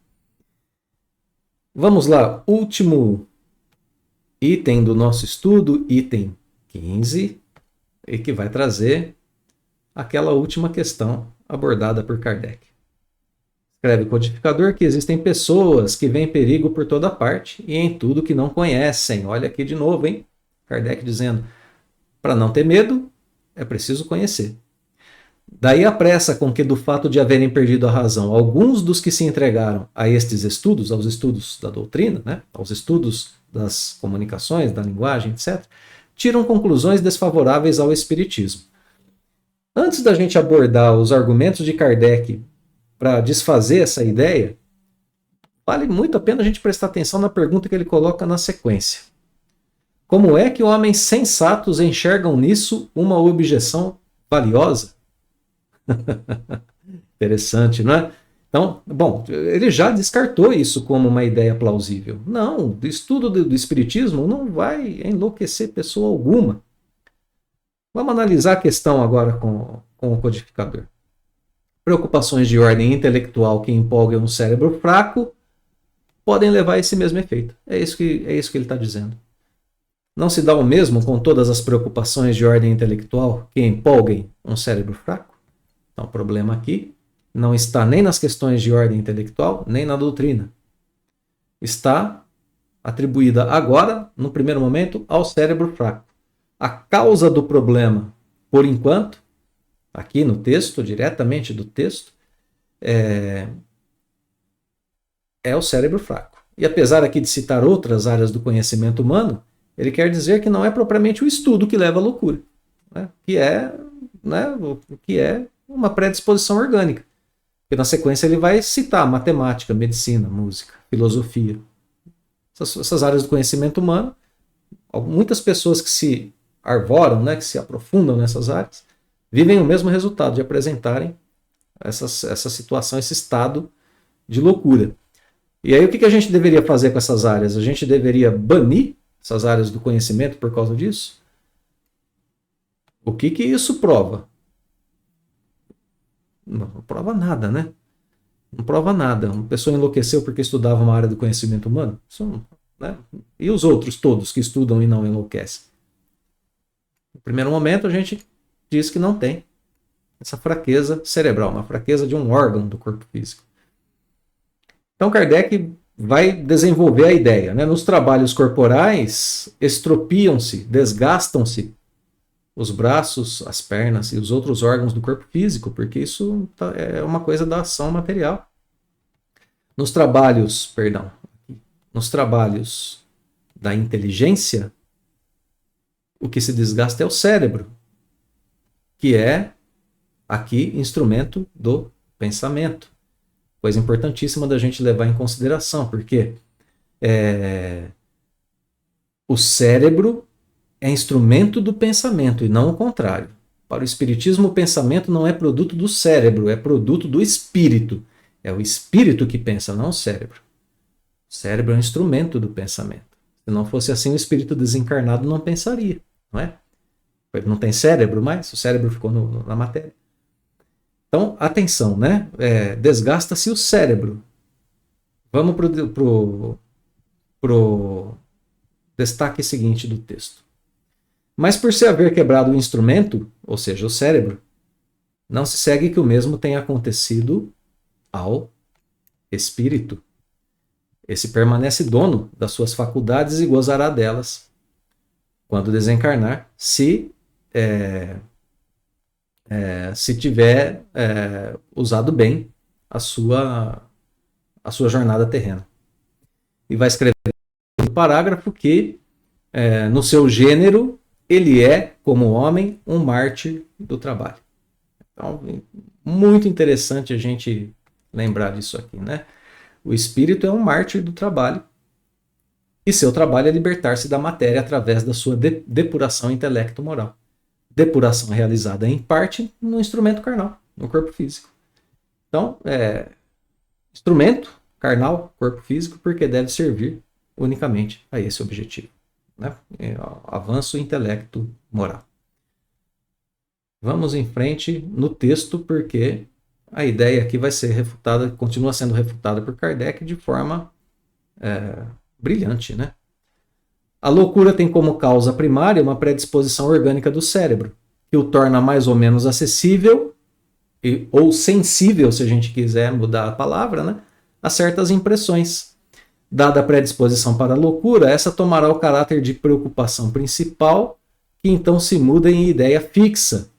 Vamos lá, último item do nosso estudo, item 15, e que vai trazer aquela última questão abordada por Kardec. Escreve o codificador que existem pessoas que veem perigo por toda parte e em tudo que não conhecem. Olha aqui de novo, hein? Kardec dizendo, para não ter medo, é preciso conhecer. Daí a pressa com que, do fato de haverem perdido a razão, alguns dos que se entregaram a estes estudos, aos estudos da doutrina, né, aos estudos das comunicações, da linguagem, etc., tiram conclusões desfavoráveis ao espiritismo. Antes da gente abordar os argumentos de Kardec para desfazer essa ideia, vale muito a pena a gente prestar atenção na pergunta que ele coloca na sequência. Como é que homens sensatos enxergam nisso uma objeção valiosa? Interessante, não é? Então, bom, ele já descartou isso como uma ideia plausível. Não, o estudo do espiritismo não vai enlouquecer pessoa alguma. Vamos analisar a questão agora com o codificador. Preocupações de ordem intelectual que empolgam um cérebro fraco podem levar a esse mesmo efeito. É isso que ele está dizendo. Não se dá o mesmo com todas as preocupações de ordem intelectual que empolguem um cérebro fraco? Então, o problema aqui não está nem nas questões de ordem intelectual, nem na doutrina. Está atribuída agora, no primeiro momento, ao cérebro fraco. A causa do problema, por enquanto, aqui no texto, diretamente do texto, é o cérebro fraco. E apesar aqui de citar outras áreas do conhecimento humano, ele quer dizer que não é propriamente o estudo que leva à loucura, né? que é uma predisposição orgânica. Porque na sequência ele vai citar matemática, medicina, música, filosofia. Essas áreas do conhecimento humano, muitas pessoas que se arvoram, né, que se aprofundam nessas áreas, vivem o mesmo resultado de apresentarem essa situação, esse estado de loucura. E aí o que a gente deveria fazer com essas áreas? A gente deveria banir essas áreas do conhecimento por causa disso? O que isso prova? Não prova nada, né? Não prova nada. Uma pessoa enlouqueceu porque estudava uma área do conhecimento humano? Isso, né? E os outros todos que estudam e não enlouquecem? No primeiro momento a gente diz que não tem essa fraqueza cerebral, uma fraqueza de um órgão do corpo físico. Então Kardec vai desenvolver a ideia, né? Nos trabalhos corporais, estropiam-se, desgastam-se os braços, as pernas e os outros órgãos do corpo físico, porque isso é uma coisa da ação material. Nos trabalhos da inteligência, o que se desgasta é o cérebro, que é aqui instrumento do pensamento. Coisa importantíssima da gente levar em consideração, porque o cérebro é instrumento do pensamento e não o contrário. Para o espiritismo, o pensamento não é produto do cérebro, é produto do espírito. É o espírito que pensa, não o cérebro. O cérebro é um instrumento do pensamento. Se não fosse assim, o espírito desencarnado não pensaria, não é? Não tem cérebro mais, o cérebro ficou na matéria. Então, atenção, né? Desgasta-se o cérebro. Vamos pro destaque seguinte do texto. Mas por se haver quebrado o instrumento, ou seja, o cérebro, não se segue que o mesmo tenha acontecido ao espírito. Esse permanece dono das suas faculdades e gozará delas quando desencarnar, se tiver usado bem a sua jornada terrena. E vai escrever no parágrafo que, no seu gênero, ele é, como homem, um mártir do trabalho. Então, muito interessante a gente lembrar disso aqui, né? O espírito é um mártir do trabalho e seu trabalho é libertar-se da matéria através da sua depuração intelecto-moral. Depuração realizada em parte no instrumento carnal, no corpo físico. Então, instrumento carnal, corpo físico, porque deve servir unicamente a esse objetivo, né? Avanço intelecto moral. Vamos em frente no texto, porque a ideia aqui vai ser refutada, continua sendo refutada por Kardec de forma brilhante, né? A loucura tem como causa primária uma predisposição orgânica do cérebro, que o torna mais ou menos acessível, ou sensível, se a gente quiser mudar a palavra, né, a certas impressões. Dada a predisposição para a loucura, essa tomará o caráter de preocupação principal, que então se muda em ideia fixa.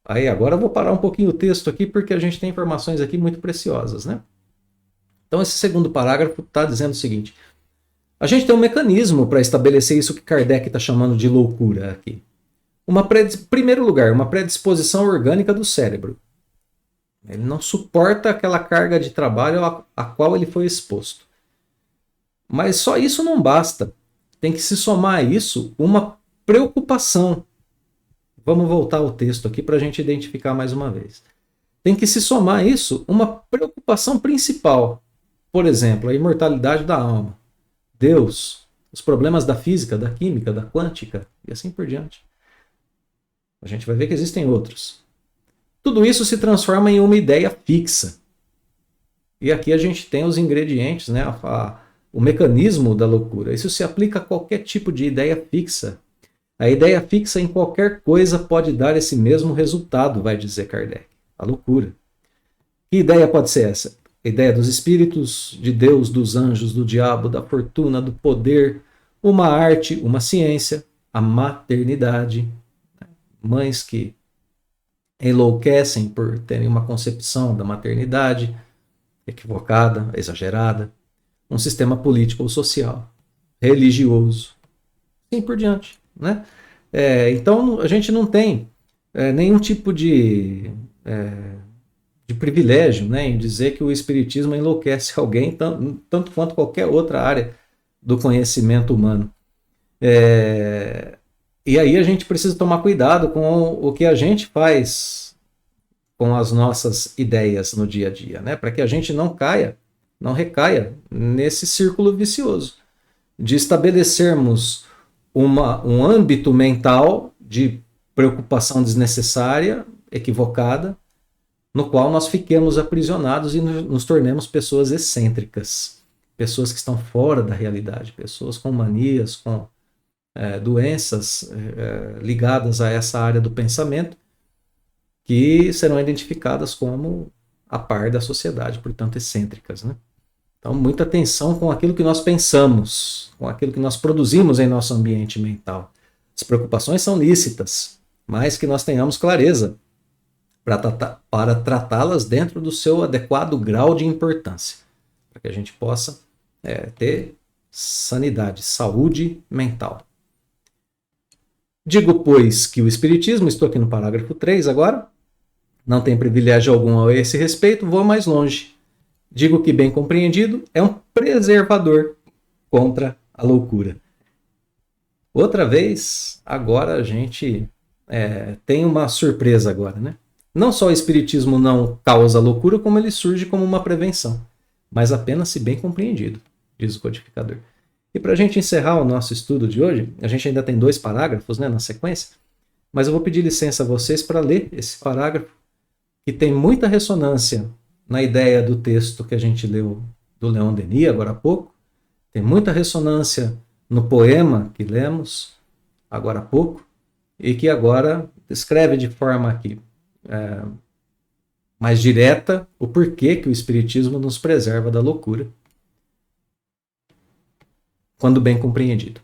Aí agora eu vou parar um pouquinho o texto aqui, porque a gente tem informações aqui muito preciosas, né? Então esse segundo parágrafo está dizendo o seguinte: a gente tem um mecanismo para estabelecer isso que Kardec está chamando de loucura aqui. Em primeiro lugar, uma predisposição orgânica do cérebro. Ele não suporta aquela carga de trabalho a qual ele foi exposto. Mas só isso não basta. Tem que se somar a isso uma preocupação. Vamos voltar ao texto aqui para a gente identificar mais uma vez. Tem que se somar a isso uma preocupação principal. Por exemplo, a imortalidade da alma, Deus, os problemas da física, da química, da quântica e assim por diante. A gente vai ver que existem outros. Tudo isso se transforma em uma ideia fixa. E aqui a gente tem os ingredientes, né? O mecanismo da loucura. Isso se aplica a qualquer tipo de ideia fixa. A ideia fixa em qualquer coisa pode dar esse mesmo resultado, vai dizer Kardec. A loucura. Que ideia pode ser essa? A ideia dos espíritos, de Deus, dos anjos, do diabo, da fortuna, do poder, uma arte, uma ciência, a maternidade, mães que enlouquecem por terem uma concepção da maternidade equivocada, exagerada, um sistema político ou social, religioso, assim por diante, né? Então a gente não tem nenhum tipo de privilégio, né, em dizer que o espiritismo enlouquece alguém tanto quanto qualquer outra área do conhecimento humano. E aí a gente precisa tomar cuidado com o que a gente faz com as nossas ideias no dia a dia, né, para que a gente não recaia nesse círculo vicioso de estabelecermos um âmbito mental de preocupação desnecessária, equivocada, no qual nós fiquemos aprisionados e nos tornemos pessoas excêntricas, pessoas que estão fora da realidade, pessoas com manias, com doenças ligadas a essa área do pensamento, que serão identificadas como a par da sociedade, portanto excêntricas, né? Então, muita atenção com aquilo que nós pensamos, com aquilo que nós produzimos em nosso ambiente mental. As preocupações são lícitas, mas que nós tenhamos clareza para tratá-las dentro do seu adequado grau de importância, para que a gente possa ter sanidade, saúde mental. Digo, pois, que o Espiritismo, estou aqui no parágrafo 3 agora, não tem privilégio algum a esse respeito, vou mais longe. Digo que, bem compreendido, é um preservador contra a loucura. Outra vez, agora a gente tem uma surpresa agora, né? Não só o Espiritismo não causa loucura, como ele surge como uma prevenção, mas apenas se bem compreendido, diz o codificador. E para a gente encerrar o nosso estudo de hoje, a gente ainda tem 2 parágrafos, né, na sequência, mas eu vou pedir licença a vocês para ler esse parágrafo, que tem muita ressonância na ideia do texto que a gente leu do Leon Denis agora há pouco, tem muita ressonância no poema que lemos agora há pouco, e que agora descreve de forma aqui mais direta o porquê que o Espiritismo nos preserva da loucura, quando bem compreendido.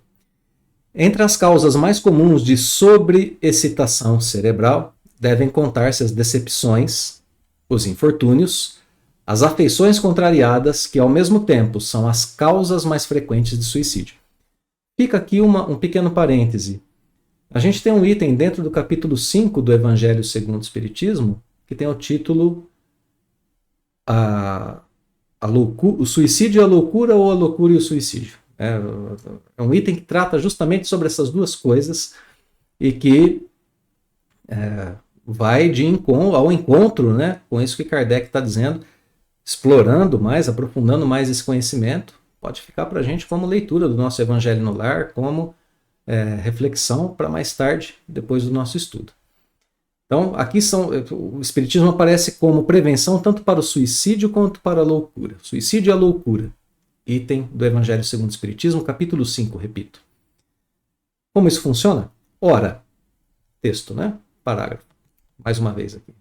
Entre as causas mais comuns de sobreexcitação cerebral devem contar-se as decepções, os infortúnios, as afeições contrariadas, que ao mesmo tempo são as causas mais frequentes de suicídio. Fica aqui um pequeno parêntese. A gente tem um item dentro do capítulo 5 do Evangelho segundo o Espiritismo, que tem o título o suicídio e a loucura, ou a loucura e o suicídio. É um item que trata justamente sobre essas duas coisas e que vai ao encontro, né, com isso que Kardec está dizendo, explorando mais, aprofundando mais esse conhecimento. Pode ficar para a gente como leitura do nosso Evangelho no Lar, como reflexão para mais tarde, depois do nosso estudo. Então, aqui o Espiritismo aparece como prevenção tanto para o suicídio quanto para a loucura. Suicídio e a loucura. Item do Evangelho segundo o Espiritismo, capítulo 5, repito. Como isso funciona? Ora, texto, né? Parágrafo. Mais uma vez aqui.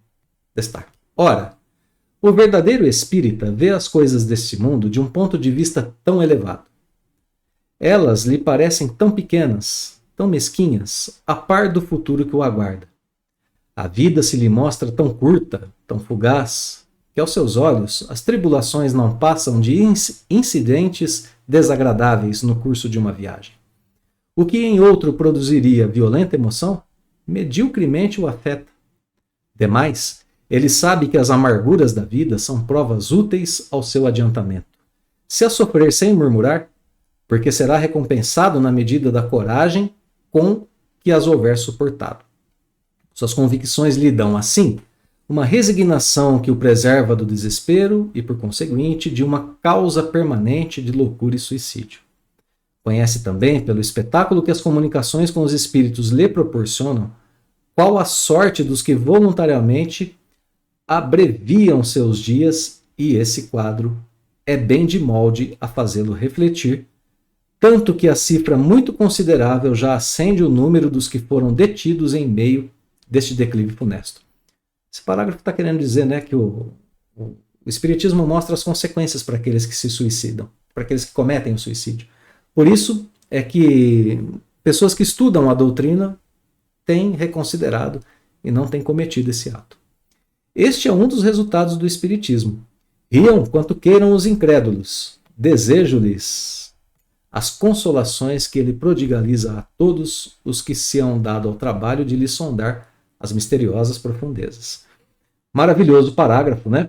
Destaque. Ora, o verdadeiro espírita vê as coisas deste mundo de um ponto de vista tão elevado. Elas lhe parecem tão pequenas, tão mesquinhas, a par do futuro que o aguarda. A vida se lhe mostra tão curta, tão fugaz, que aos seus olhos as tribulações não passam de incidentes desagradáveis no curso de uma viagem. O que em outro produziria violenta emoção, mediocremente o afeta. Demais, ele sabe que as amarguras da vida são provas úteis ao seu adiantamento. Se a sofrer sem murmurar, porque será recompensado na medida da coragem com que as houver suportado. Suas convicções lhe dão, assim, uma resignação que o preserva do desespero e, por conseguinte, de uma causa permanente de loucura e suicídio. Conhece também, pelo espetáculo que as comunicações com os espíritos lhe proporcionam, qual a sorte dos que voluntariamente abreviam seus dias, e esse quadro é bem de molde a fazê-lo refletir, tanto que a cifra muito considerável já acende o número dos que foram detidos em meio deste declive funesto. Esse parágrafo está querendo dizer, né, que o O Espiritismo mostra as consequências para aqueles que se suicidam, para aqueles que cometem o suicídio. Por isso é que pessoas que estudam a doutrina têm reconsiderado e não têm cometido esse ato. Este é um dos resultados do Espiritismo. Riam quanto queiram os incrédulos. Desejo-lhes as consolações que ele prodigaliza a todos os que se hão dado ao trabalho de lhe sondar as misteriosas profundezas. Maravilhoso parágrafo, né?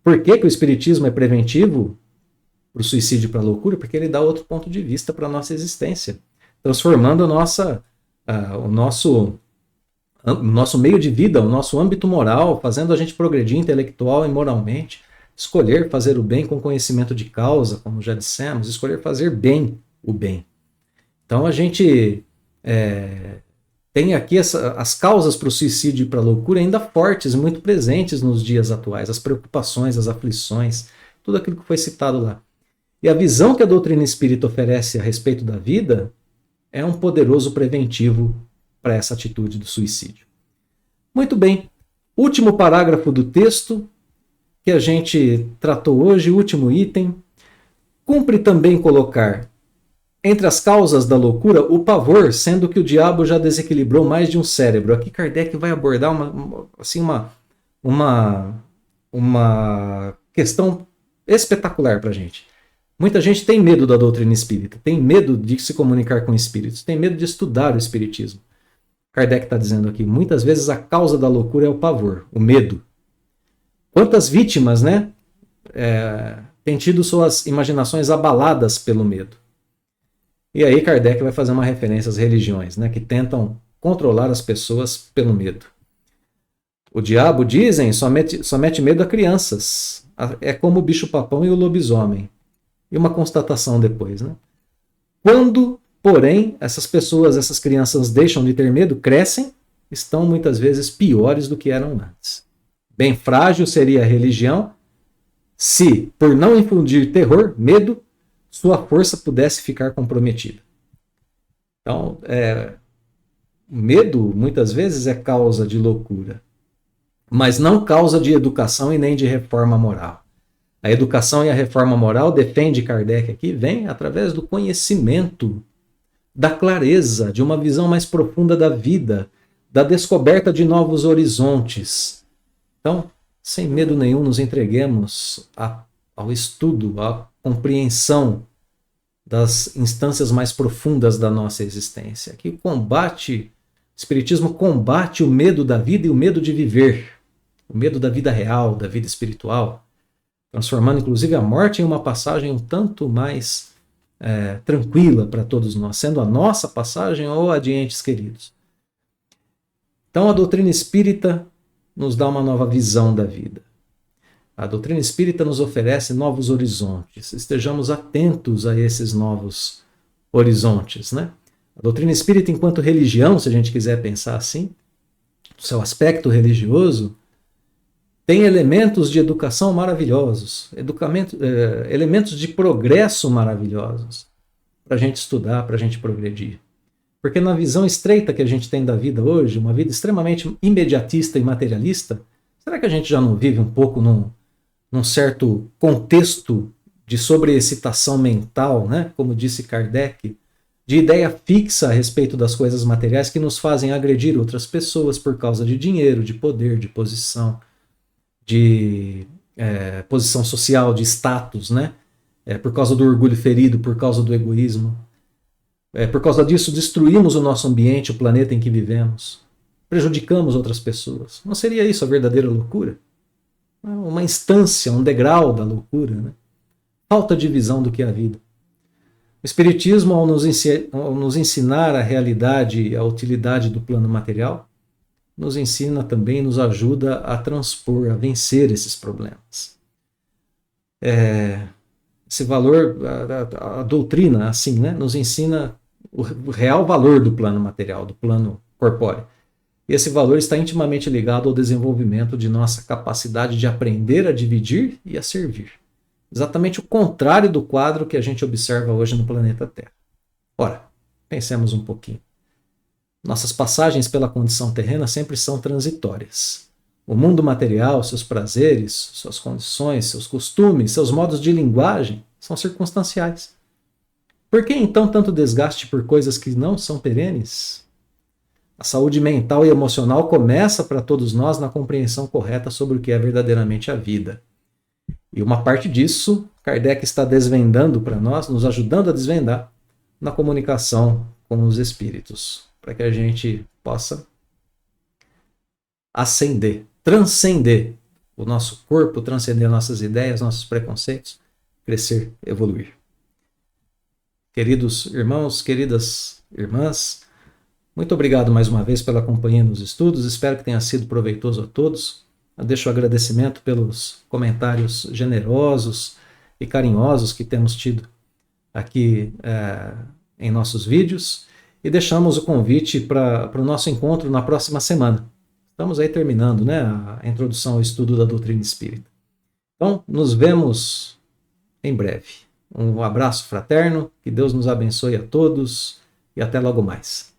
Por que o Espiritismo é preventivo para o suicídio e para a loucura? Porque ele dá outro ponto de vista para a nossa existência, transformando o nosso meio de vida, o nosso âmbito moral, fazendo a gente progredir intelectual e moralmente, escolher fazer o bem com conhecimento de causa, como já dissemos, escolher fazer bem o bem. Então a gente tem aqui as causas para o suicídio e para a loucura ainda fortes, muito presentes nos dias atuais, as preocupações, as aflições, tudo aquilo que foi citado lá. E a visão que a doutrina espírita oferece a respeito da vida é um poderoso preventivo para essa atitude do suicídio. Muito bem, último parágrafo do texto que a gente tratou hoje, último item. Cumpre também colocar entre as causas da loucura o pavor, sendo que o diabo já desequilibrou mais de um cérebro. Aqui Kardec vai abordar uma questão espetacular para a gente. Muita gente tem medo da doutrina espírita, tem medo de se comunicar com espíritos, tem medo de estudar o espiritismo. Kardec está dizendo aqui, muitas vezes a causa da loucura é o pavor, o medo. Quantas vítimas, né, têm tido suas imaginações abaladas pelo medo? E aí Kardec vai fazer uma referência às religiões, né, que tentam controlar as pessoas pelo medo. O diabo, dizem, só mete medo a crianças. É como o bicho-papão e o lobisomem. E uma constatação depois, né? Quando, porém, essas pessoas, essas crianças deixam de ter medo, crescem, estão muitas vezes piores do que eram antes. Bem frágil seria a religião se, por não infundir terror, medo, sua força pudesse ficar comprometida. Então, medo, muitas vezes, é causa de loucura, mas não causa de educação e nem de reforma moral. A educação e a reforma moral, defende Kardec aqui, vem através do conhecimento, da clareza, de uma visão mais profunda da vida, da descoberta de novos horizontes. Então, sem medo nenhum, nos entreguemos ao estudo, à compreensão das instâncias mais profundas da nossa existência. Que o Espiritismo combate o medo da vida e o medo de viver, o medo da vida real, da vida espiritual, transformando inclusive a morte em uma passagem um tanto mais tranquila para todos nós, sendo a nossa passagem ou a de entes queridos. Então a doutrina espírita nos dá uma nova visão da vida. A doutrina espírita nos oferece novos horizontes. Estejamos atentos a esses novos horizontes, né? A doutrina espírita, enquanto religião, se a gente quiser pensar assim, o seu aspecto religioso, tem elementos de educação maravilhosos, elementos de progresso maravilhosos para a gente estudar, para a gente progredir. Porque na visão estreita que a gente tem da vida hoje, uma vida extremamente imediatista e materialista, será que a gente já não vive um pouco num certo contexto de sobreexcitação mental, né? Como disse Kardec, de ideia fixa a respeito das coisas materiais que nos fazem agredir outras pessoas por causa de dinheiro, de poder, de posição, de posição social, de status, né? Por causa do orgulho ferido, por causa do egoísmo. Por causa disso, destruímos o nosso ambiente, o planeta em que vivemos. Prejudicamos outras pessoas. Não seria isso a verdadeira loucura? Uma instância, um degrau da loucura, né? Falta de visão do que é a vida. O Espiritismo, ao nos ensinar a realidade e a utilidade do plano material, nos ensina também, nos ajuda a transpor, a vencer esses problemas. Esse valor, a doutrina, assim, né, nos ensina o real valor do plano material, do plano corpóreo. E esse valor está intimamente ligado ao desenvolvimento de nossa capacidade de aprender a dividir e a servir. Exatamente o contrário do quadro que a gente observa hoje no planeta Terra. Ora, pensemos um pouquinho. Nossas passagens pela condição terrena sempre são transitórias. O mundo material, seus prazeres, suas condições, seus costumes, seus modos de linguagem são circunstanciais. Por que então tanto desgaste por coisas que não são perenes? A saúde mental e emocional começa para todos nós na compreensão correta sobre o que é verdadeiramente a vida. E uma parte disso, Kardec está desvendando para nós, nos ajudando a desvendar, na comunicação com os espíritos, para que a gente possa ascender, transcender o nosso corpo, transcender nossas ideias, nossos preconceitos, crescer, evoluir. Queridos irmãos, queridas irmãs, muito obrigado mais uma vez pela companhia nos estudos, espero que tenha sido proveitoso a todos. Eu deixo o agradecimento pelos comentários generosos e carinhosos que temos tido aqui em nossos vídeos e deixamos o convite para o nosso encontro na próxima semana. Estamos aí terminando, né, a introdução ao estudo da doutrina espírita. Então, nos vemos em breve. Um abraço fraterno, que Deus nos abençoe a todos e até logo mais.